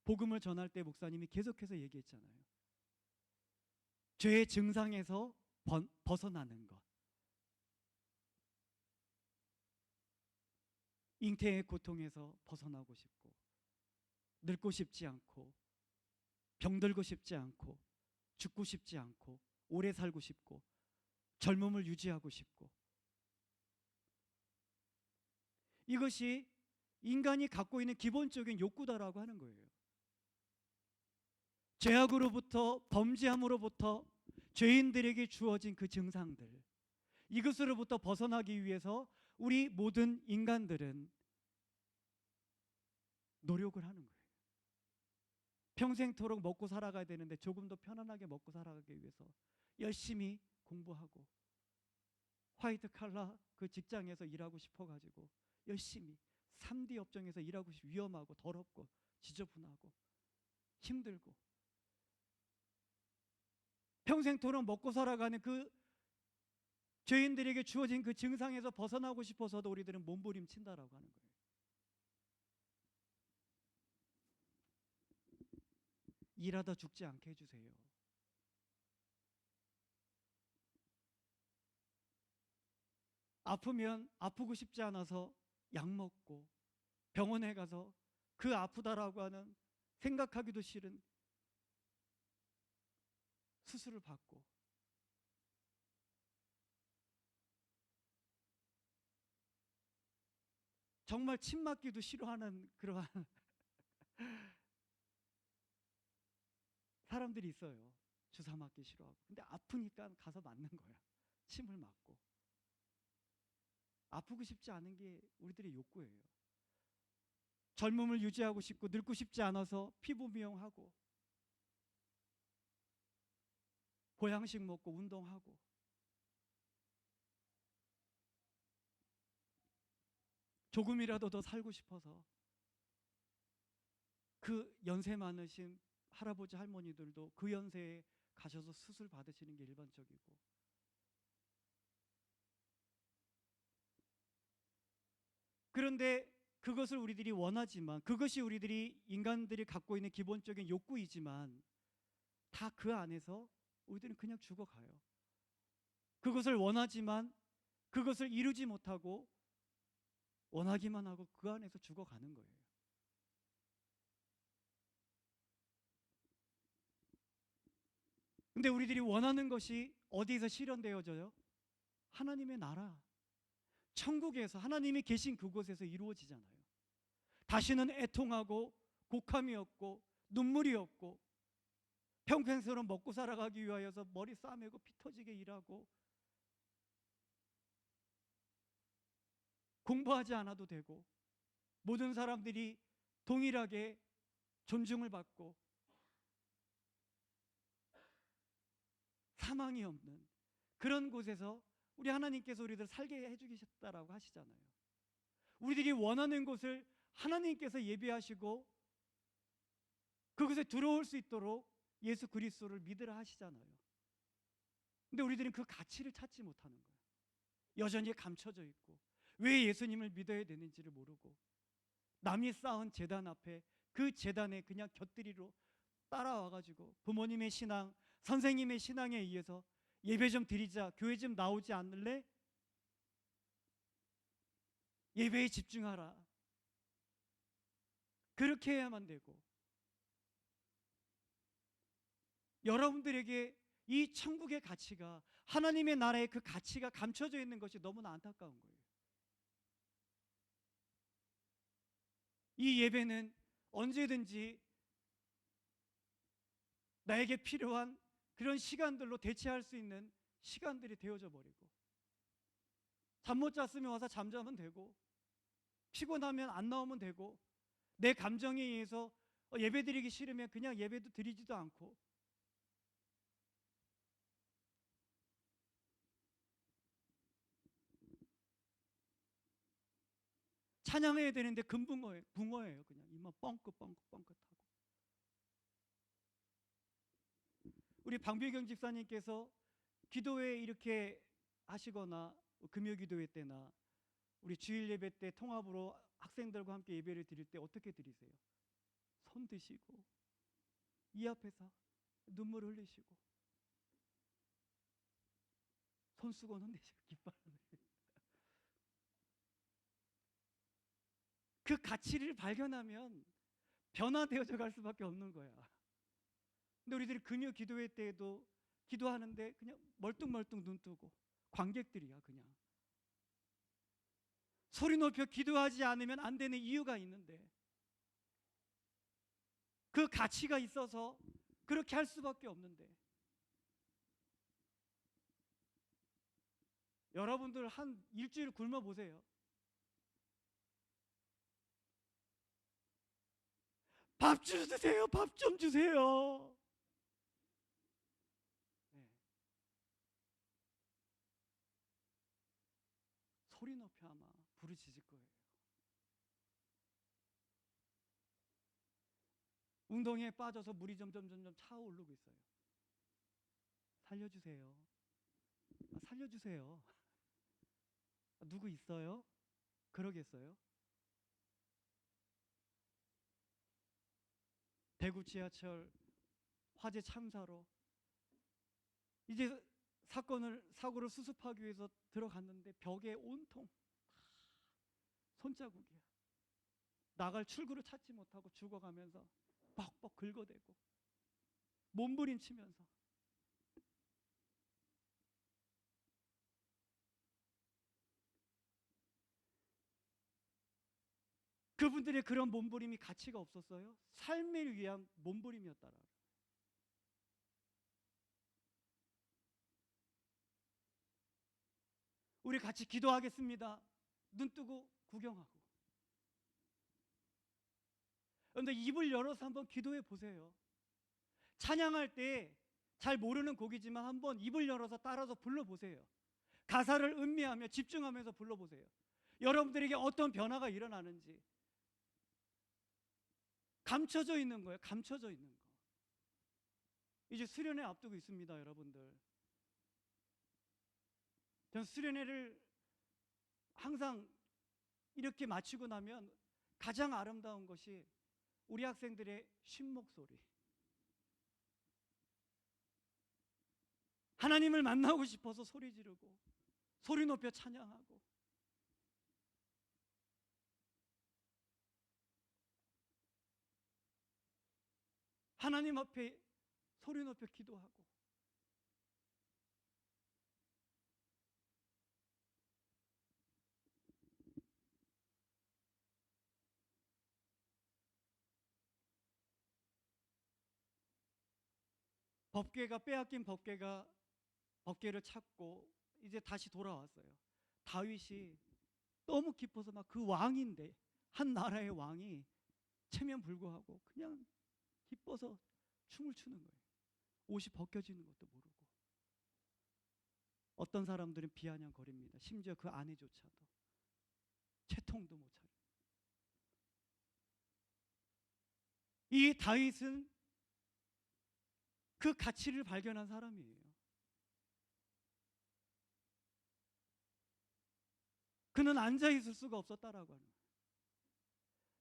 복음을 전할 때 목사님이 계속해서 얘기했잖아요. 죄의 증상에서 벗어나는 것, 잉태의 고통에서 벗어나고 싶고, 늙고 싶지 않고, 병들고 싶지 않고, 죽고 싶지 않고, 오래 살고 싶고, 젊음을 유지하고 싶고, 이것이 인간이 갖고 있는 기본적인 욕구다라고 하는 거예요. 죄악으로부터, 범죄함으로부터 죄인들에게 주어진 그 증상들, 이것으로부터 벗어나기 위해서 우리 모든 인간들은 노력을 하는 거예요. 평생토록 먹고 살아가야 되는데 조금 더 편안하게 먹고 살아가기 위해서 열심히 공부하고, 화이트 칼라 그 직장에서 일하고 싶어가지고 열심히 3D 업종에서 일하고 싶어, 위험하고 더럽고 지저분하고 힘들고, 평생토록 먹고 살아가는 그 죄인들에게 주어진 그 증상에서 벗어나고 싶어서도 우리들은 몸부림친다라고 하는 거예요. 일하다 죽지 않게 해주세요. 아프면 아프고 싶지 않아서 약 먹고, 병원에 가서 그 아프다라고 하는 생각하기도 싫은 수술을 받고, 정말 침 맞기도 싫어하는 그러한 사람들이 있어요. 주사 맞기 싫어하고. 근데 아프니까 가서 맞는 거야. 침을 맞고. 아프고 싶지 않은 게 우리들의 욕구예요. 젊음을 유지하고 싶고, 늙고 싶지 않아서 피부 미용하고, 보양식 먹고, 운동하고, 조금이라도 더 살고 싶어서 그 연세 많으신 할아버지 할머니들도 그 연세에 가셔서 수술 받으시는 게 일반적이고, 그런데 그것을 우리들이 원하지만, 그것이 우리들이 인간들이 갖고 있는 기본적인 욕구이지만, 다 그 안에서 우리들은 그냥 죽어가요. 그것을 원하지만 그것을 이루지 못하고 원하기만 하고 그 안에서 죽어가는 거예요. 근데 우리들이 원하는 것이 어디에서 실현되어져요? 하나님의 나라, 천국에서, 하나님이 계신 그곳에서 이루어지잖아요. 다시는 애통하고 곡함이 없고 눈물이 없고, 평생처럼 먹고 살아가기 위하여서 머리 싸매고 피 터지게 일하고 공부하지 않아도 되고, 모든 사람들이 동일하게 존중을 받고 사망이 없는 그런 곳에서 우리 하나님께서 우리들 살게 해주셨다라고 하시잖아요. 우리들이 원하는 곳을 하나님께서 예비하시고 그곳에 들어올 수 있도록 예수 그리스도를 믿으라 하시잖아요. 근데 우리들은 그 가치를 찾지 못하는 거예요. 여전히 감춰져 있고 왜 예수님을 믿어야 되는지를 모르고 남이 쌓은 제단 앞에 그 제단에 그냥 곁들이로 따라와가지고 부모님의 신앙, 선생님의 신앙에 의해서 예배 좀 드리자, 교회 좀 나오지 않을래? 예배에 집중하라. 그렇게 해야만 되고 여러분들에게 이 천국의 가치가 하나님의 나라의 그 가치가 감춰져 있는 것이 너무나 안타까운 거예요. 이 예배는 언제든지 나에게 필요한 그런 시간들로 대체할 수 있는 시간들이 되어져 버리고 잠 못 잤으면 와서 잠자면 되고 피곤하면 안 나오면 되고 내 감정에 의해서 예배 드리기 싫으면 그냥 예배도 드리지도 않고 찬양해야 되는데 붕어예요. 그냥 입만 뻥긋뻥긋뻥긋하고. 우리 방배경 집사님께서 기도회 이렇게 하시거나 금요 기도회 때나 우리 주일 예배 때 통합으로 학생들과 함께 예배를 드릴 때 어떻게 드리세요? 손 드시고 이 앞에서 눈물을 흘리시고 손수건은 내시고 깃발을 그 가치를 발견하면 변화되어져 갈 수밖에 없는 거야. 근데 우리들이 금요 기도회 때에도 기도하는데 그냥 멀뚱멀뚱 눈 뜨고 관객들이야. 그냥 소리 높여 기도하지 않으면 안 되는 이유가 있는데 그 가치가 있어서 그렇게 할 수밖에 없는데 여러분들 한 일주일 굶어 보세요. 밥 주세요. 밥 좀 주세요. 네. 소리 높여 아마 부르짖을 거예요. 운동에 빠져서 물이 점점 차오르고 있어요. 살려주세요. 살려주세요. 누구 있어요? 그러겠어요? 대구 지하철 화재 참사로 이제 사고를 수습하기 위해서 들어갔는데 벽에 온통 손자국이야. 나갈 출구를 찾지 못하고 죽어가면서 뻑뻑 긁어대고 몸부림치면서 그분들의 그런 몸부림이 가치가 없었어요? 삶을 위한 몸부림이었다라. 우리 같이 기도하겠습니다. 눈 뜨고 구경하고. 그런데 입을 열어서 한번 기도해 보세요. 찬양할 때 잘 모르는 곡이지만 한번 입을 열어서 따라서 불러보세요. 가사를 음미하며 집중하면서 불러보세요. 여러분들에게 어떤 변화가 일어나는지. 감춰져 있는 거예요. 감춰져 있는 거. 이제 수련회 앞두고 있습니다, 여러분들. 저는 수련회를 항상 이렇게 마치고 나면 가장 아름다운 것이 우리 학생들의 쉰목소리. 하나님을 만나고 싶어서 소리 지르고 소리 높여 찬양하고 하나님 앞에 소리 높여 기도하고 법궤가 빼앗긴 법궤를 찾고 이제 다시 돌아왔어요. 다윗이 너무 기뻐서 막 그 왕인데 한 나라의 왕이 체면 불구하고 그냥 기뻐서 춤을 추는 거예요. 옷이 벗겨지는 것도 모르고. 어떤 사람들은 비아냥거립니다. 심지어 그 아내조차도 채통도 못 차려. 이 다윗은 그 가치를 발견한 사람이에요. 그는 앉아 있을 수가 없었다라고 하는 거예요.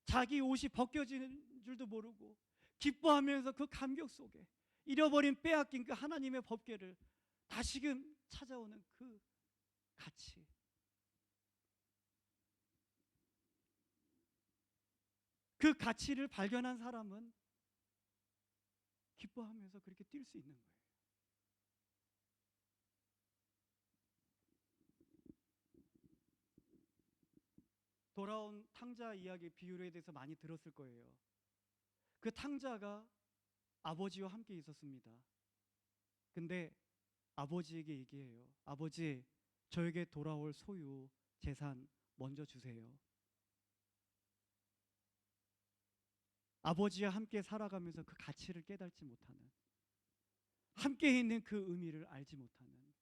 자기 옷이 벗겨지는 줄도 모르고 기뻐하면서 그 감격 속에 잃어버린 빼앗긴 그 하나님의 법궤를 다시금 찾아오는 그 가치. 그 가치를 발견한 사람은 기뻐하면서 그렇게 뛸 수 있는 거예요. 돌아온 탕자 이야기 비유에 대해서 많이 들었을 거예요. 그 탕자가 아버지와 함께 있었습니다. 근데 아버지에게 얘기해요. 아버지, 저에게 돌아올 소유, 재산 먼저 주세요. 아버지와 함께 살아가면서 그 가치를 깨닫지 못하는, 함께 있는 그 의미를 알지 못하는,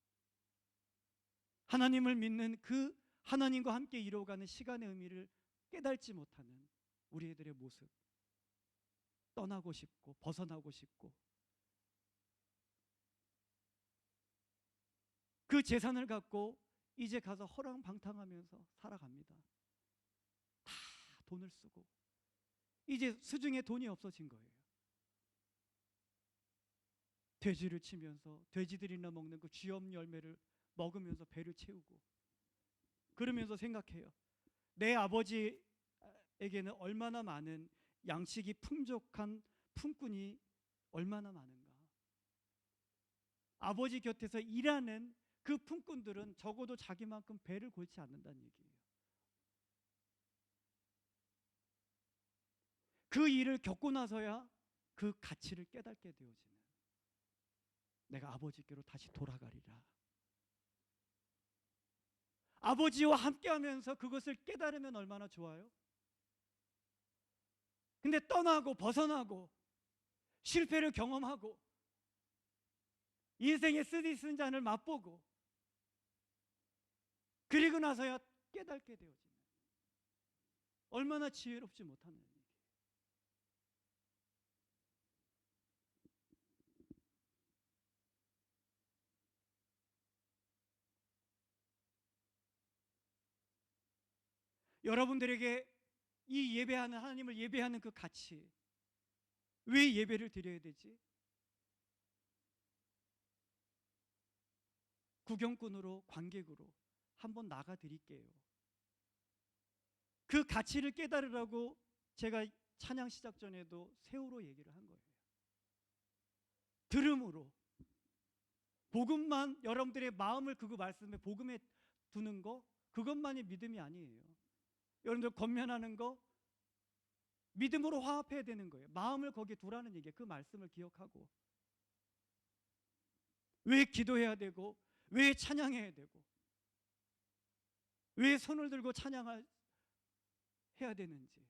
하나님을 믿는 그 하나님과 함께 이루어가는 시간의 의미를 깨닫지 못하는 우리들의 모습. 떠나고 싶고 벗어나고 싶고 그 재산을 갖고 이제 가서 허랑방탕하면서 살아갑니다. 다 돈을 쓰고 이제 수중에 돈이 없어진 거예요. 돼지를 치면서 돼지들이나 먹는 그 쥐염 열매를 먹으면서 배를 채우고 그러면서 생각해요. 내 아버지에게는 얼마나 많은 양식이 풍족한 품꾼이 얼마나 많은가. 아버지 곁에서 일하는 그 품꾼들은 적어도 자기만큼 배를 골지 않는다는 얘기예요. 그 일을 겪고 나서야 그 가치를 깨닫게 되어지는, 내가 아버지께로 다시 돌아가리라. 아버지와 함께하면서 그것을 깨달으면 얼마나 좋아요? 근데 떠나고 벗어나고 실패를 경험하고 인생의 쓰디쓴 잔을 맛보고 그리고 나서야 깨닫게 되어지는, 얼마나 지혜롭지 못하는 얘기예요. 여러분들에게 이 예배하는, 하나님을 예배하는 그 가치, 왜 예배를 드려야 되지? 구경꾼으로, 관객으로 한번 나가 드릴게요. 그 가치를 깨달으라고 제가 찬양 시작 전에도 새우로 얘기를 한 거예요. 들음으로, 복음만, 여러분들의 마음을 그 말씀에, 복음에 두는 거, 그것만이 믿음이 아니에요. 여러분들 권면하는 거 믿음으로 화합해야 되는 거예요. 마음을 거기에 두라는 얘기예요. 그 말씀을 기억하고 왜 기도해야 되고, 왜 찬양해야 되고, 왜 손을 들고 찬양해야 되는지.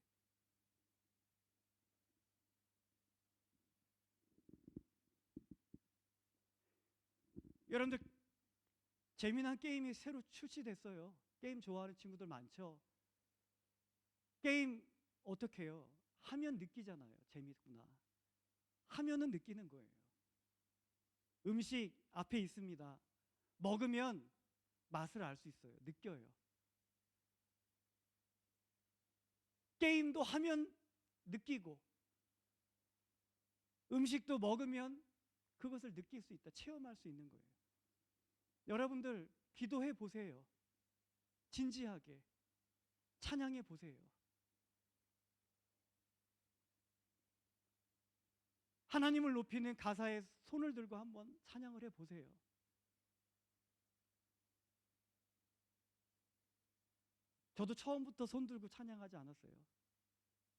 여러분들 재미난 게임이 새로 출시됐어요. 게임 좋아하는 친구들 많죠? 게임 어떻게 해요? 하면 느끼잖아요. 재밌구나. 하면은 느끼는 거예요. 음식 앞에 있습니다. 먹으면 맛을 알 수 있어요. 느껴요. 게임도 하면 느끼고 음식도 먹으면 그것을 느낄 수 있다. 체험할 수 있는 거예요. 여러분들 기도해 보세요. 진지하게 찬양해 보세요. 하나님을 높이는 가사에 손을 들고 한번 찬양을 해 보세요. 저도 처음부터 손 들고 찬양하지 않았어요.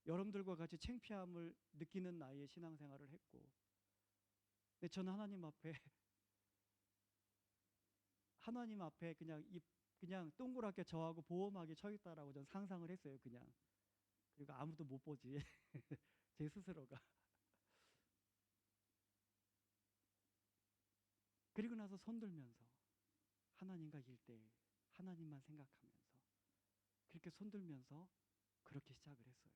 여러분들과 같이 창피함을 느끼는 나이에 신앙생활을 했고, 근데 저는 하나님 앞에 그냥 동그랗게 저하고 보험하게 서 있다라고 저는 상상을 했어요. 그냥 그리고 아무도 못 보지. 제 스스로가. 그리고 나서 손들면서 하나님과 일대일 하나님만 생각하면서 그렇게 손들면서 그렇게 시작을 했어요.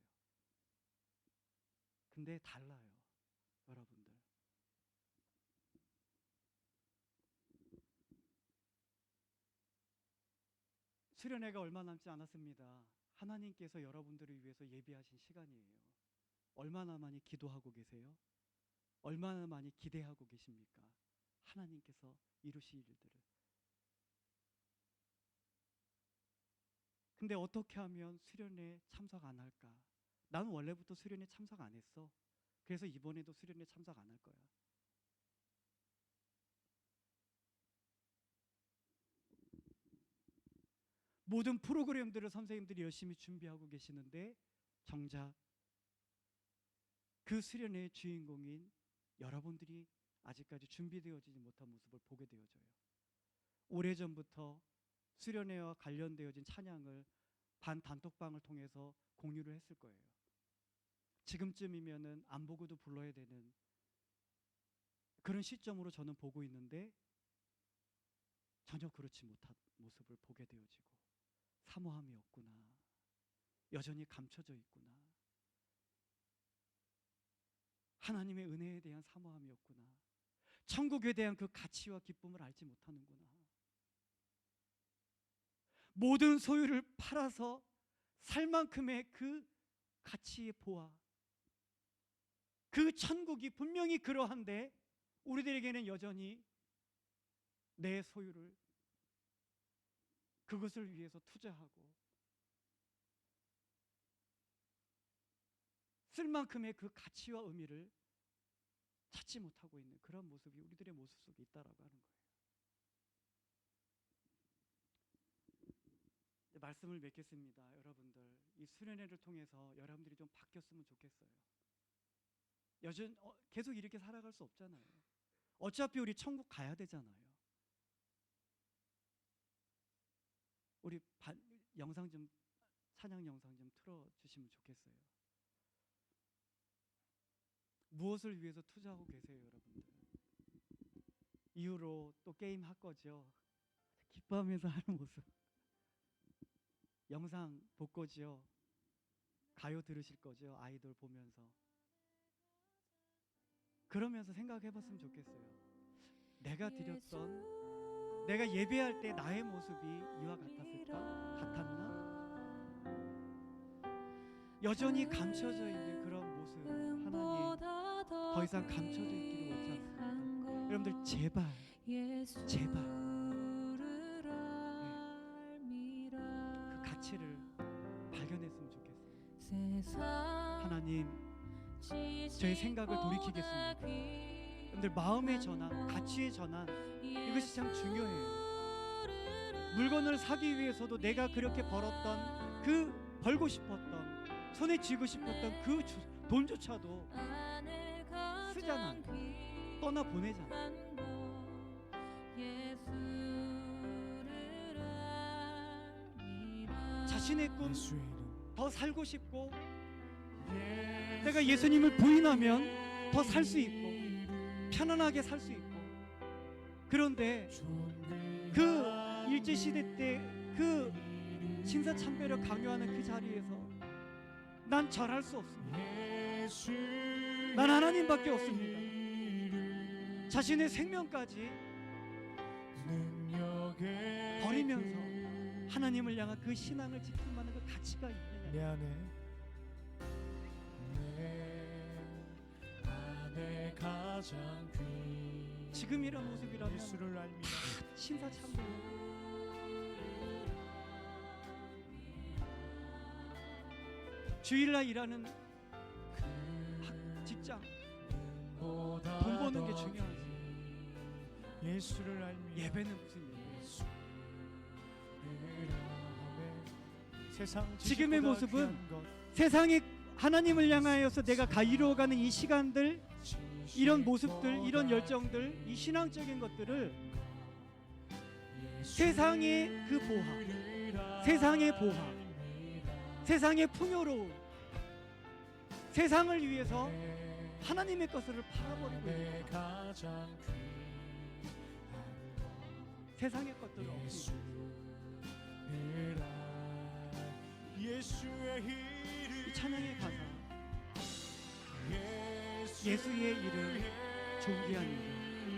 근데 달라요, 여러분들. 수련회가 얼마 남지 않았습니다. 하나님께서 여러분들을 위해서 예비하신 시간이에요. 얼마나 많이 기도하고 계세요? 얼마나 많이 기대하고 계십니까? 하나님께서 이루실 일들을. 근데 어떻게 하면 수련회 참석 안 할까? 나는 원래부터 수련회 참석 안 했어. 그래서 이번에도 수련회 참석 안 할 거야. 모든 프로그램들을 선생님들이 열심히 준비하고 계시는데 정작 그 수련회의 주인공인 여러분들이 아직까지 준비되어지지 못한 모습을 보게 되어져요. 오래전부터 수련회와 관련되어진 찬양을 반 단톡방을 통해서 공유를 했을 거예요. 지금쯤이면은 안 보고도 불러야 되는 그런 시점으로 저는 보고 있는데 전혀 그렇지 못한 모습을 보게 되어지고 사모함이 없구나. 여전히 감춰져 있구나. 하나님의 은혜에 대한 사모함이 없구나. 천국에 대한 그 가치와 기쁨을 알지 못하는구나. 모든 소유를 팔아서 살 만큼의 그 가치의 보아, 그 천국이 분명히 그러한데 우리들에게는 여전히 내 소유를 그것을 위해서 투자하고 쓸 만큼의 그 가치와 의미를 찾지 못하고 있는 그런 모습이 우리들의 모습 속에 있다라고 하는 거예요. 말씀을 맺겠습니다. 여러분들, 이 수련회를 통해서 여러분들이 좀 바뀌었으면 좋겠어요. 계속 이렇게 살아갈 수 없잖아요. 어차피 우리 천국 가야 되잖아요. 우리 영상 좀, 찬양 영상 좀 틀어주시면 좋겠어요. 무엇을 위해서 투자하고 계세요, 여러분들? 이후로 또 게임 할 거죠. 기뻐하면서 하는 모습. 영상 볼 거죠. 가요 들으실 거죠. 아이돌 보면서. 그러면서 생각해 봤으면 좋겠어요. 내가 드렸던, 내가 예배할 때 나의 모습이 이와 같았을까? 같았나? 여전히 감춰져 있는 그런 모습, 하나님 더 이상 감춰져 있기를 원치 않습니다. 여러분들 제발 그 가치를 발견했으면 좋겠어요. 하나님, 저의 생각을 돌이키겠습니다. 여러분들 마음의 전환, 가치의 전환, 이것이 참 중요해요. 물건을 사기 위해서도 내가 그렇게 벌었던 그 벌고 싶었던 손에 쥐고 싶었던 그 돈조차도 쓰잖아. 떠나 보내잖아. 자신의 꿈 더 살고 싶고 내가 예수님을 부인하면 더 살 수 있고 편안하게 살 수 있고, 그런데 그 일제시대 때 그 신사참배를 강요하는 그 자리에서 난 절할 수 없습니다. 난 하나님밖에 없습니다. 자신의 생명까지 버리면서 하나님을 향한 그 신앙을 지킬 만한 그 가치가 있느냐. 내 안에 가장 지금 이런 모습이라면 예수를 알미라 신사참배, 주일날 일하는 직장, 돈 버는 게 중요하지. 예수를 알미라 예배는 무슨 일이에요? 세상 지금의 지식보다 모습은 귀한 것, 세상에 하나님을 향하여서 내가 이루어가는 이 시간들, 이런 모습들, 이런 열정들, 이 신앙적인 것들을 세상의 그 보화, 세상의 보화, 세상의 풍요로움, 세상을 위해서 하나님의 것을 팔아버리고 있는 것. 가장 세상의 것들을 얻고 있는 예수의 이름 이 찬양의 가사, 예수의 이름 존귀합니다.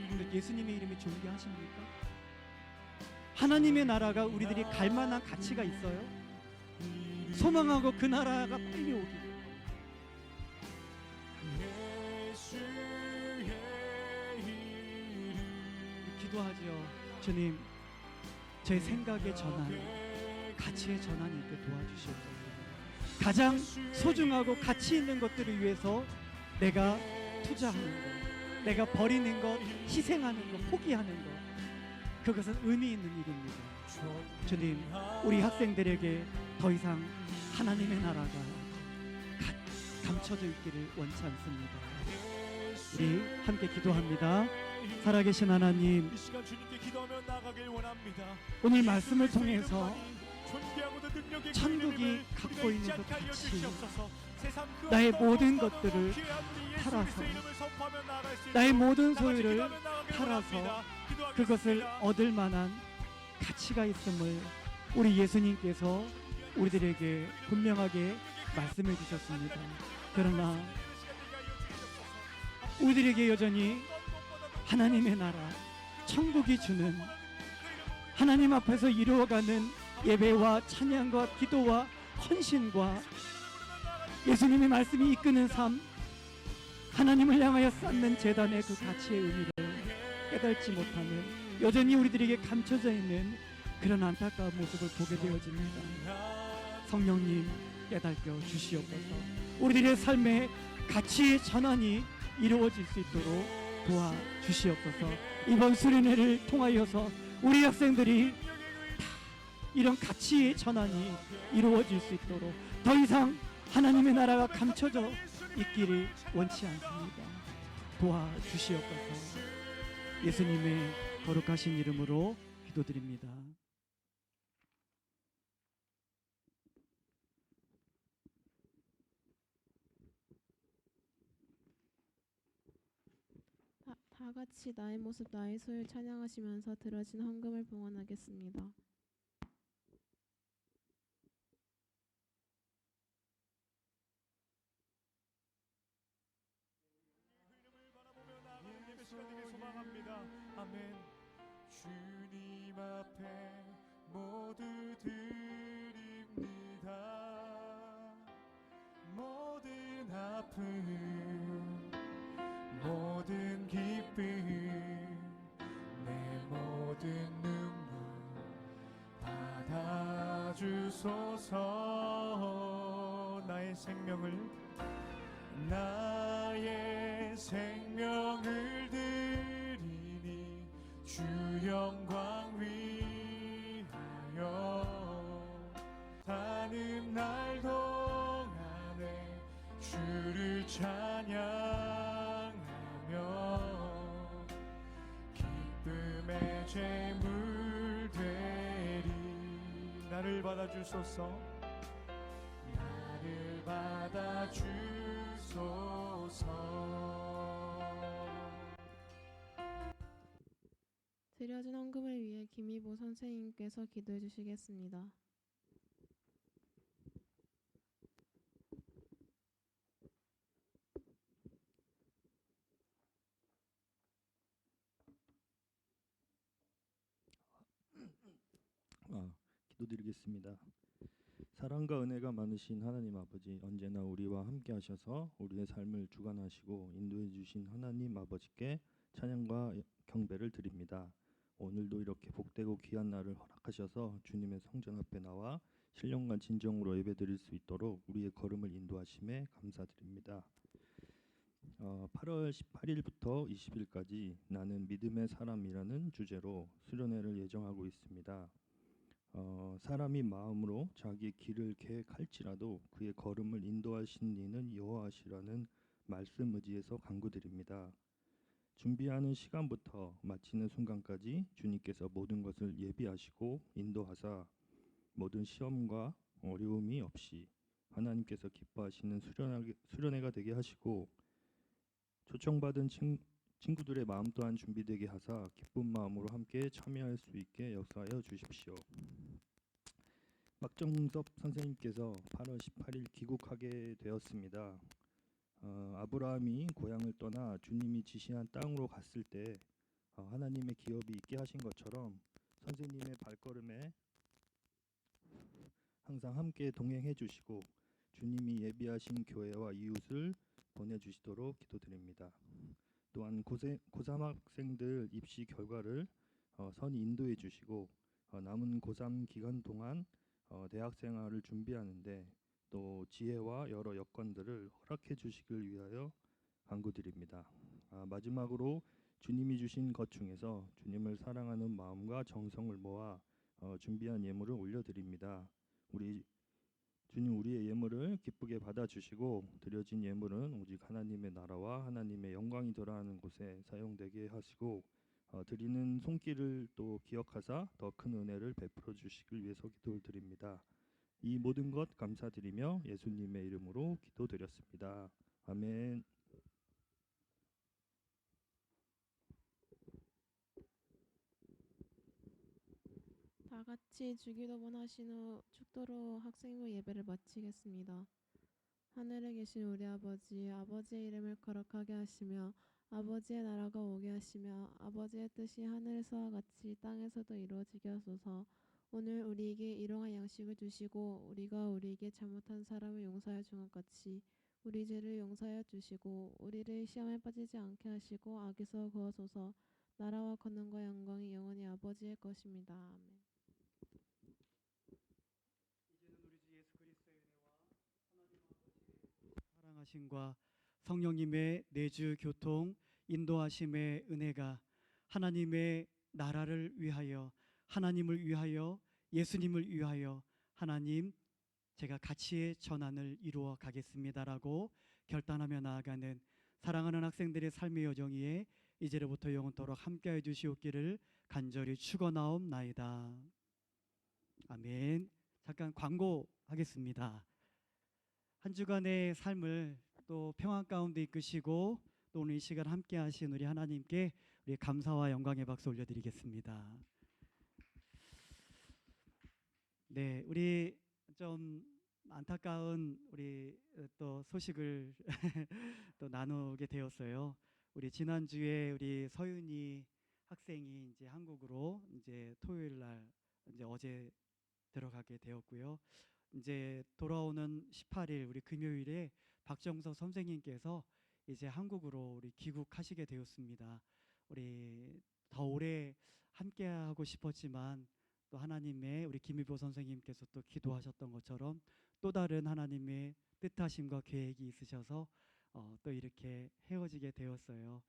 근데 예수님의 이름이 존귀하십니까? 하나님의 나라가 우리들이 갈 만한 가치가 있어요? 소망하고 그 나라가 빨리 오기. 기도하지요. 주님, 제 생각의 전환, 가치의 전환이 있게 도와주시옵소서. 가장 소중하고 가치 있는 것들을 위해서 내가 투자하는 것, 내가 버리는 것, 희생하는 것, 포기하는 것, 그것은 의미 있는 일입니다. 주님, 우리 학생들에게 더 이상 하나님의 나라가 감춰져 있기를 원치 않습니다. 우리 함께 기도합니다. 살아계신 하나님, 이 시간 주님께 기도하며 나가길 원합니다. 오늘 말씀을 통해서 존귀하고도 능력이 천국이 갖고 있는 그 가치, 그 나의 모든 것들을 팔아서, 나의 모든 소유를 팔아서 그것을 얻을 만한 가치가 있음을 우리 예수님께서 우리들에게 분명하게 말씀해 주셨습니다. 그러나 우리들에게 여전히 하나님의 나라, 천국이 주는 하나님 앞에서 이루어가는 예배와 찬양과 기도와 헌신과 예수님의 말씀이 이끄는 삶, 하나님을 향하여 쌓는 제단의 그 가치의 의미를 깨닫지 못하는, 여전히 우리들에게 감춰져 있는 그런 안타까운 모습을 보게 되어집니다. 성령님, 깨닫게 주시옵소서. 우리들의 삶의 가치의 전환이 이루어질 수 있도록 도와주시옵소서. 이번 수련회를 통하여서 우리 학생들이 이런 가치의 전환이 이루어질 수 있도록 더 이상 하나님의 나라가 감춰져 있기를 원치 않습니다. 도와주시옵소서. 예수님의 거룩하신 이름으로 기도드립니다. 다 같이 나의 모습 나의 소유 찬양하시면서 들어진 헌금을 봉헌하겠습니다. 이름을 바라보며 나아가는 예배 시간 되길 소망합니다. 아멘. 주님 앞에 모두 드립니다. 모든 아픔, 모든 기쁨, 내 모든 눈물 받아주소서. 나의 생명을 드리니 주 영광 위하여 사는 날 동안에 주를 찬양하며 기쁨의 제물 되리. 나를 받아주소서. 나를 받아주소서. 드려진 헌금을 위해 김희보 선생님께서 기도해 주시겠습니다. 기도드리겠습니다. 사랑과 은혜가 많으신 하나님 아버지, 언제나 우리와 함께 하셔서 우리의 삶을 주관하시고 인도해 주신 하나님 아버지께 찬양과 경배를 드립니다. 오늘도 이렇게 복되고 귀한 날을 허락하셔서 주님의 성전 앞에 나와 신령과 진정으로 예배드릴 수 있도록 우리의 걸음을 인도하심에 감사드립니다. 8월 18일부터 20일까지 나는 믿음의 사람이라는 주제로 수련회를 예정하고 있습니다. 사람이 마음으로 자기의 길을 계획할지라도 그의 걸음을 인도하신 이는 여호와시라는 말씀 의지에서 간구드립니다. 준비하는 시간부터 마치는 순간까지 주님께서 모든 것을 예비하시고 인도하사 모든 시험과 어려움이 없이 하나님께서 기뻐하시는 수련회가 되게 하시고 초청받은 친구들의 마음 또한 준비되게 하사 기쁜 마음으로 함께 참여할 수 있게 역사하여 주십시오. 박정섭 선생님께서 8월 18일 귀국하게 되었습니다. 아브라함이 고향을 떠나 주님이 지시한 땅으로 갔을 때 하나님의 기업이 있게 하신 것처럼 선생님의 발걸음에 항상 함께 동행해 주시고 주님이 예비하신 교회와 이웃을 보내주시도록 기도드립니다. 또한 고3 학생들 입시 결과를 선히 인도해 주시고 남은 고3 기간 동안 대학 생활을 준비하는데 또 지혜와 여러 여건들을 허락해 주시길 위하여 간구드립니다. 마지막으로 주님이 주신 것 중에서 주님을 사랑하는 마음과 정성을 모아 준비한 예물을 올려드립니다. 주님 우리의 예물을 기쁘게 받아주시고 드려진 예물은 오직 하나님의 나라와 하나님의 영광이 돌아가는 곳에 사용되게 하시고 드리는 손길을 또 기억하사 더 큰 은혜를 베풀어 주시길 위해서 기도를 드립니다. 이 모든 것 감사드리며 예수님의 이름으로 기도드렸습니다. 아멘. 다 같이 주기도문 하신 후 축도로 학생부 예배를 마치겠습니다. 하늘에 계신 우리 아버지, 아버지의 이름을 거룩하게 하시며 아버지의 나라가 오게 하시며 아버지의 뜻이 하늘에서와 같이 땅에서도 이루어지게 하소서. 오늘 우리에게 일용할 양식을 주시고 우리가 우리에게 잘못한 사람을 용서하여 준 것 같이 우리 죄를 용서하여 주시고 우리를 시험에 빠지지 않게 하시고 악에서 구하소서. 나라와 권능과 영광이 영원히 아버지의 것입니다. 아멘. 사랑하심과 성령님의 내주 교통 인도하심의 은혜가 하나님의 나라를 위하여 하나님을 위하여 예수님을 위하여 하나님 제가 가치의 전환을 이루어 가겠습니다라고 결단하며 나아가는 사랑하는 학생들의 삶의 여정 위에 이제로부터 영원토록 함께해 주시옵기를 간절히 축원하옵나이다. 아멘. 잠깐 광고하겠습니다. 한 주간의 삶을 또 평안 가운데 이끄시고 또 오늘 이 시간 함께 하신 우리 하나님께 우리 감사와 영광의 박수 올려드리겠습니다. 네, 우리 좀 안타까운 우리 또 소식을 또 나누게 되었어요. 우리 지난주에 우리 서윤이 학생이 이제 한국으로 이제 토요일 날 이제 어제 들어가게 되었고요. 이제 돌아오는 18일 우리 금요일에 박정석 선생님께서 이제 한국으로 우리 귀국하시게 되었습니다. 우리 더 오래 함께하고 싶었지만 또 하나님의 우리 김일보 선생님께서 또 기도하셨던 것처럼 또 다른 하나님의 뜻하심과 계획이 있으셔서 또 이렇게 헤어지게 되었어요.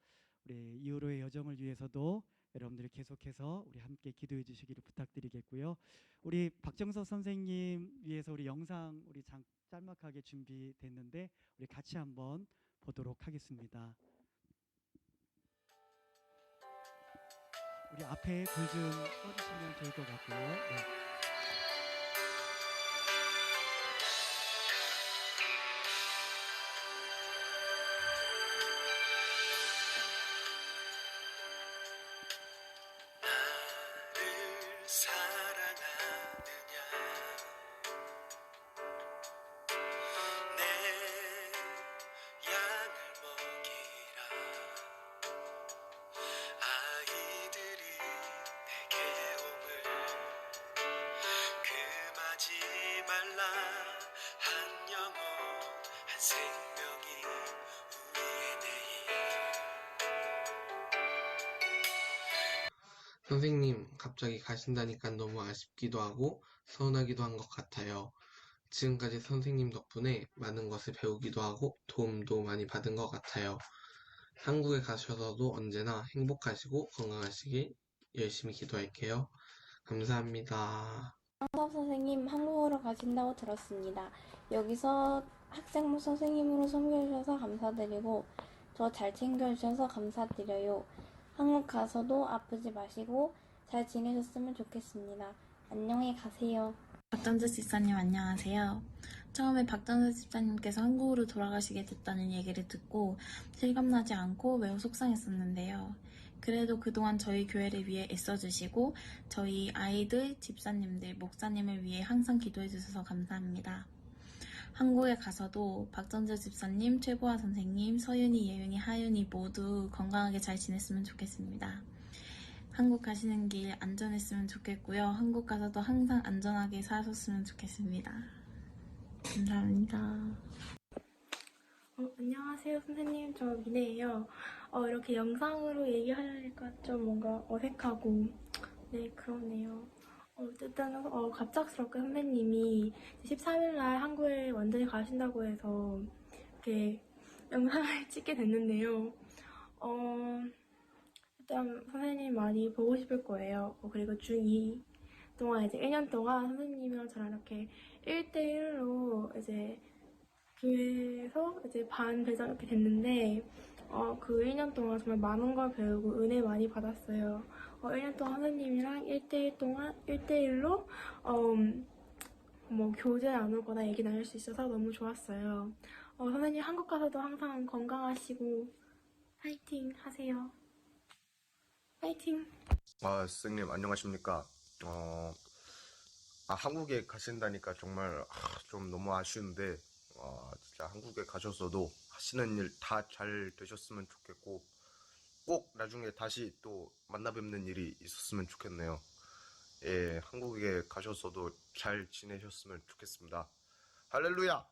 우리 이후로의 여정을 위해서도 여러분들이 계속해서 우리 함께 기도해 주시기를 부탁드리겠고요. 우리 박정석 선생님 위해서 우리 영상 우리 짤막하게 준비됐는데 우리 같이 한번 보도록 하겠습니다. 우리 앞에 불 좀 꺼주시면 좋을 것 같고요. 네. 선생님, 갑자기 가신다니까 너무 아쉽기도 하고 서운하기도 한 것 같아요. 지금까지 선생님 덕분에 많은 것을 배우기도 하고 도움도 많이 받은 것 같아요. 한국에 가셔서도 언제나 행복하시고 건강하시길 열심히 기도할게요. 감사합니다. 수업 선생님 한국으로 가신다고 들었습니다. 여기서 학생부 선생님으로 섬겨주셔서 감사드리고 저 잘 챙겨주셔서 감사드려요. 한국 가서도 아프지 마시고 잘 지내셨으면 좋겠습니다. 안녕히 가세요. 박정주 집사님 안녕하세요. 처음에 박정수 집사님께서 한국으로 돌아가시게 됐다는 얘기를 듣고 실감나지 않고 매우 속상했었는데요. 그래도 그동안 저희 교회를 위해 애써주시고 저희 아이들, 집사님들, 목사님을 위해 항상 기도해주셔서 감사합니다. 한국에 가서도 박정주 집사님, 최보아 선생님, 서윤이, 예윤이, 하윤이 모두 건강하게 잘 지냈으면 좋겠습니다. 한국 가시는 길 안전했으면 좋겠고요. 한국 가서도 항상 안전하게 사셨으면 좋겠습니다. 감사합니다. 안녕하세요, 선생님. 저 미네예요. 이렇게 영상으로 얘기하려니까 좀 뭔가 어색하고, 네, 그렇네요. 어쨌든, 갑작스럽게 선생님이 13일날 한국에 완전히 가신다고 해서 이렇게 영상을 찍게 됐는데요. 일단 선생님 많이 보고 싶을 거예요. 그리고 중2 동안 이제 1년 동안 선생님이랑 저랑 이렇게 1대1로 이제 교회에서 이제 반 배정 이렇게 됐는데 그 1년 동안 정말 많은 걸 배우고 은혜 많이 받았어요. 1년 동안 선생님이랑 1대1로 뭐 교제 나누거나 얘기 나눌 수 있어서 너무 좋았어요. 선생님 한국 가서도 항상 건강하시고 파이팅 하세요. 파이팅! 선생님 안녕하십니까? 한국에 가신다니까 정말 좀 너무 아쉬운데 진짜 한국에 가셔서도 하시는 일 다 잘 되셨으면 좋겠고 꼭 나중에 다시 또 만나 뵙는 일이 있었으면 좋겠네요. 예, 한국에 가셔서도 잘 지내셨으면 좋겠습니다. 할렐루야!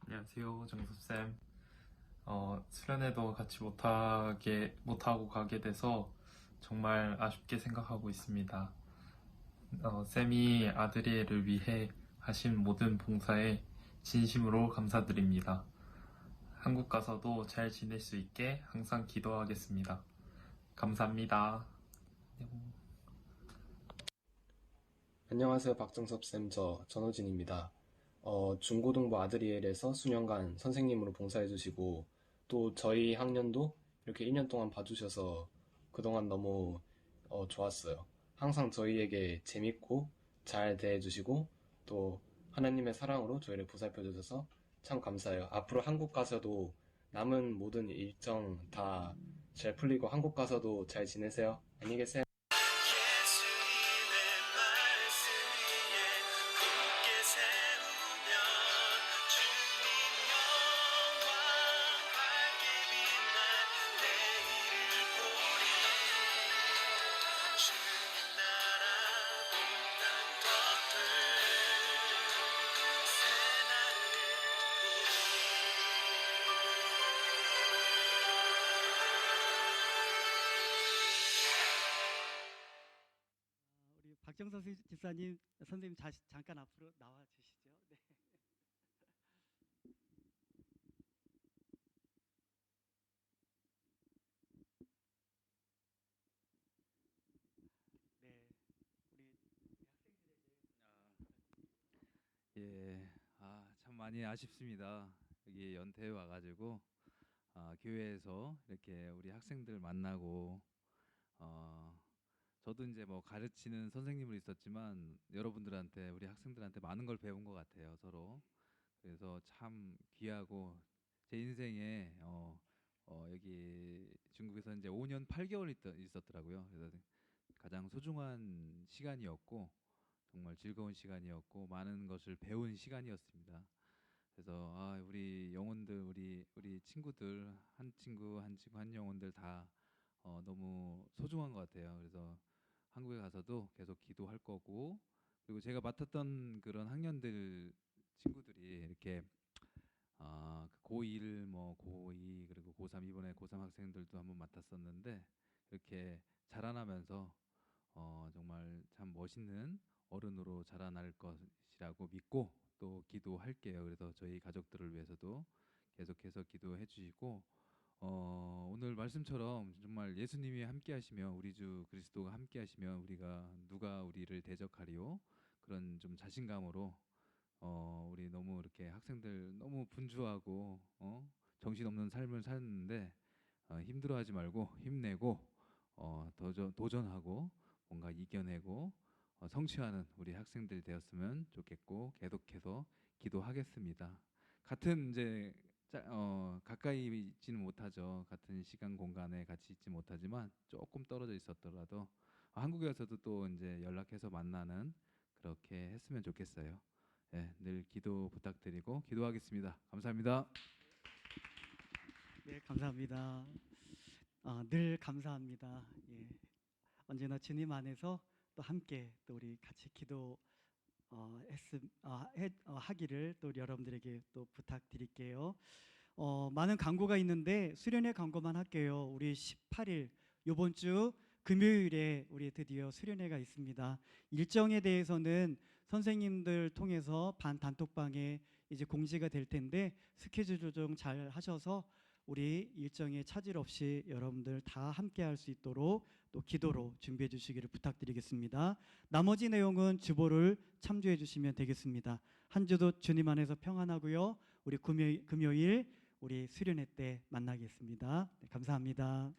안녕하세요, 정섭쌤. 수련회도 같이 못하고 가게 돼서 정말 아쉽게 생각하고 있습니다. 쌤이 아드리엘을 위해 하신 모든 봉사에 진심으로 감사드립니다. 한국 가서도 잘 지낼 수 있게 항상 기도하겠습니다. 감사합니다. 안녕하세요, 박정섭쌤. 저 전호진입니다. 중고등부 아드리엘에서 수년간 선생님으로 봉사해주시고 또 저희 학년도 이렇게 1년 동안 봐주셔서 그동안 너무 좋았어요. 항상 저희에게 재밌고 잘 대해주시고 또 하나님의 사랑으로 저희를 보살펴주셔서 참 감사해요. 앞으로 한국 가서도 남은 모든 일정 다 잘 풀리고 한국 가서도 잘 지내세요. 안녕히 계세요. 우리 박정서 집사님, 선생님 잠깐 앞으로 나와 주시죠. 네. 네, 우리 예, 참 많이 아쉽습니다. 여기 연태에 와가지고 교회에서 이렇게 우리 학생들 만나고 저도 이제 뭐 가르치는 선생님으로 있었지만 여러분들한테 우리 학생들한테 많은 걸 배운 것 같아요, 서로. 그래서 참 귀하고 제 인생에 여기 중국에서 이제 5년 8개월 있었더라고요. 그래서 가장 소중한 시간이었고 정말 즐거운 시간이었고 많은 것을 배운 시간이었습니다. 그래서 우리 영혼들 우리 친구들 한 친구 한 영혼들 다 너무 소중한 것 같아요. 그래서 한국에 가서도 계속 기도할 거고 그리고 제가 맡았던 그런 학년들 친구들이 이렇게 고1 뭐 고2 그리고 고3 이번에 고3 학생들도 한번 맡았었는데 이렇게 자라나면서 정말 참 멋있는 어른으로 자라날 것이라고 믿고 또 기도할게요. 그래서 저희 가족들을 위해서도 계속해서 기도해 주시고 오늘 말씀처럼 정말 예수님이 함께 하시면 우리 주 그리스도가 함께 하시면 우리가 누가 우리를 대적하리요 그런 좀 자신감으로 우리 너무 이렇게 학생들 너무 분주하고 정신없는 삶을 사는데 힘들어하지 말고 힘내고 도전하고 뭔가 이겨내고 성취하는 우리 학생들이 되었으면 좋겠고 계속해서 기도하겠습니다. 같은 이제 가까이 있지는 못하죠. 같은 시간 공간에 같이 있지 못하지만 조금 떨어져 있었더라도 한국에서도 또 이제 연락해서 만나는 그렇게 했으면 좋겠어요. 예, 늘 기도 부탁드리고 기도하겠습니다. 감사합니다. 네, 감사합니다. 늘 감사합니다. 예, 언제나 주님 안에서 또 함께 또 우리 같이 기도 하기를 또 여러분들에게 또 부탁드릴게요. 많은 광고가 있는데 수련회 광고만 할게요. 우리 18일 이번 주 금요일에 우리 드디어 수련회가 있습니다. 일정에 대해서는 선생님들 통해서 단톡방에 이제 공지가 될 텐데 스케줄 조정 잘 하셔서 우리 일정에 차질 없이 여러분들 다 함께 할 수 있도록 또 기도로 준비해 주시기를 부탁드리겠습니다. 나머지 내용은 주보를 참조해 주시면 되겠습니다. 한 주도 주님 안에서 평안하고요. 우리 금요일 우리 수련회 때 만나겠습니다. 네, 감사합니다.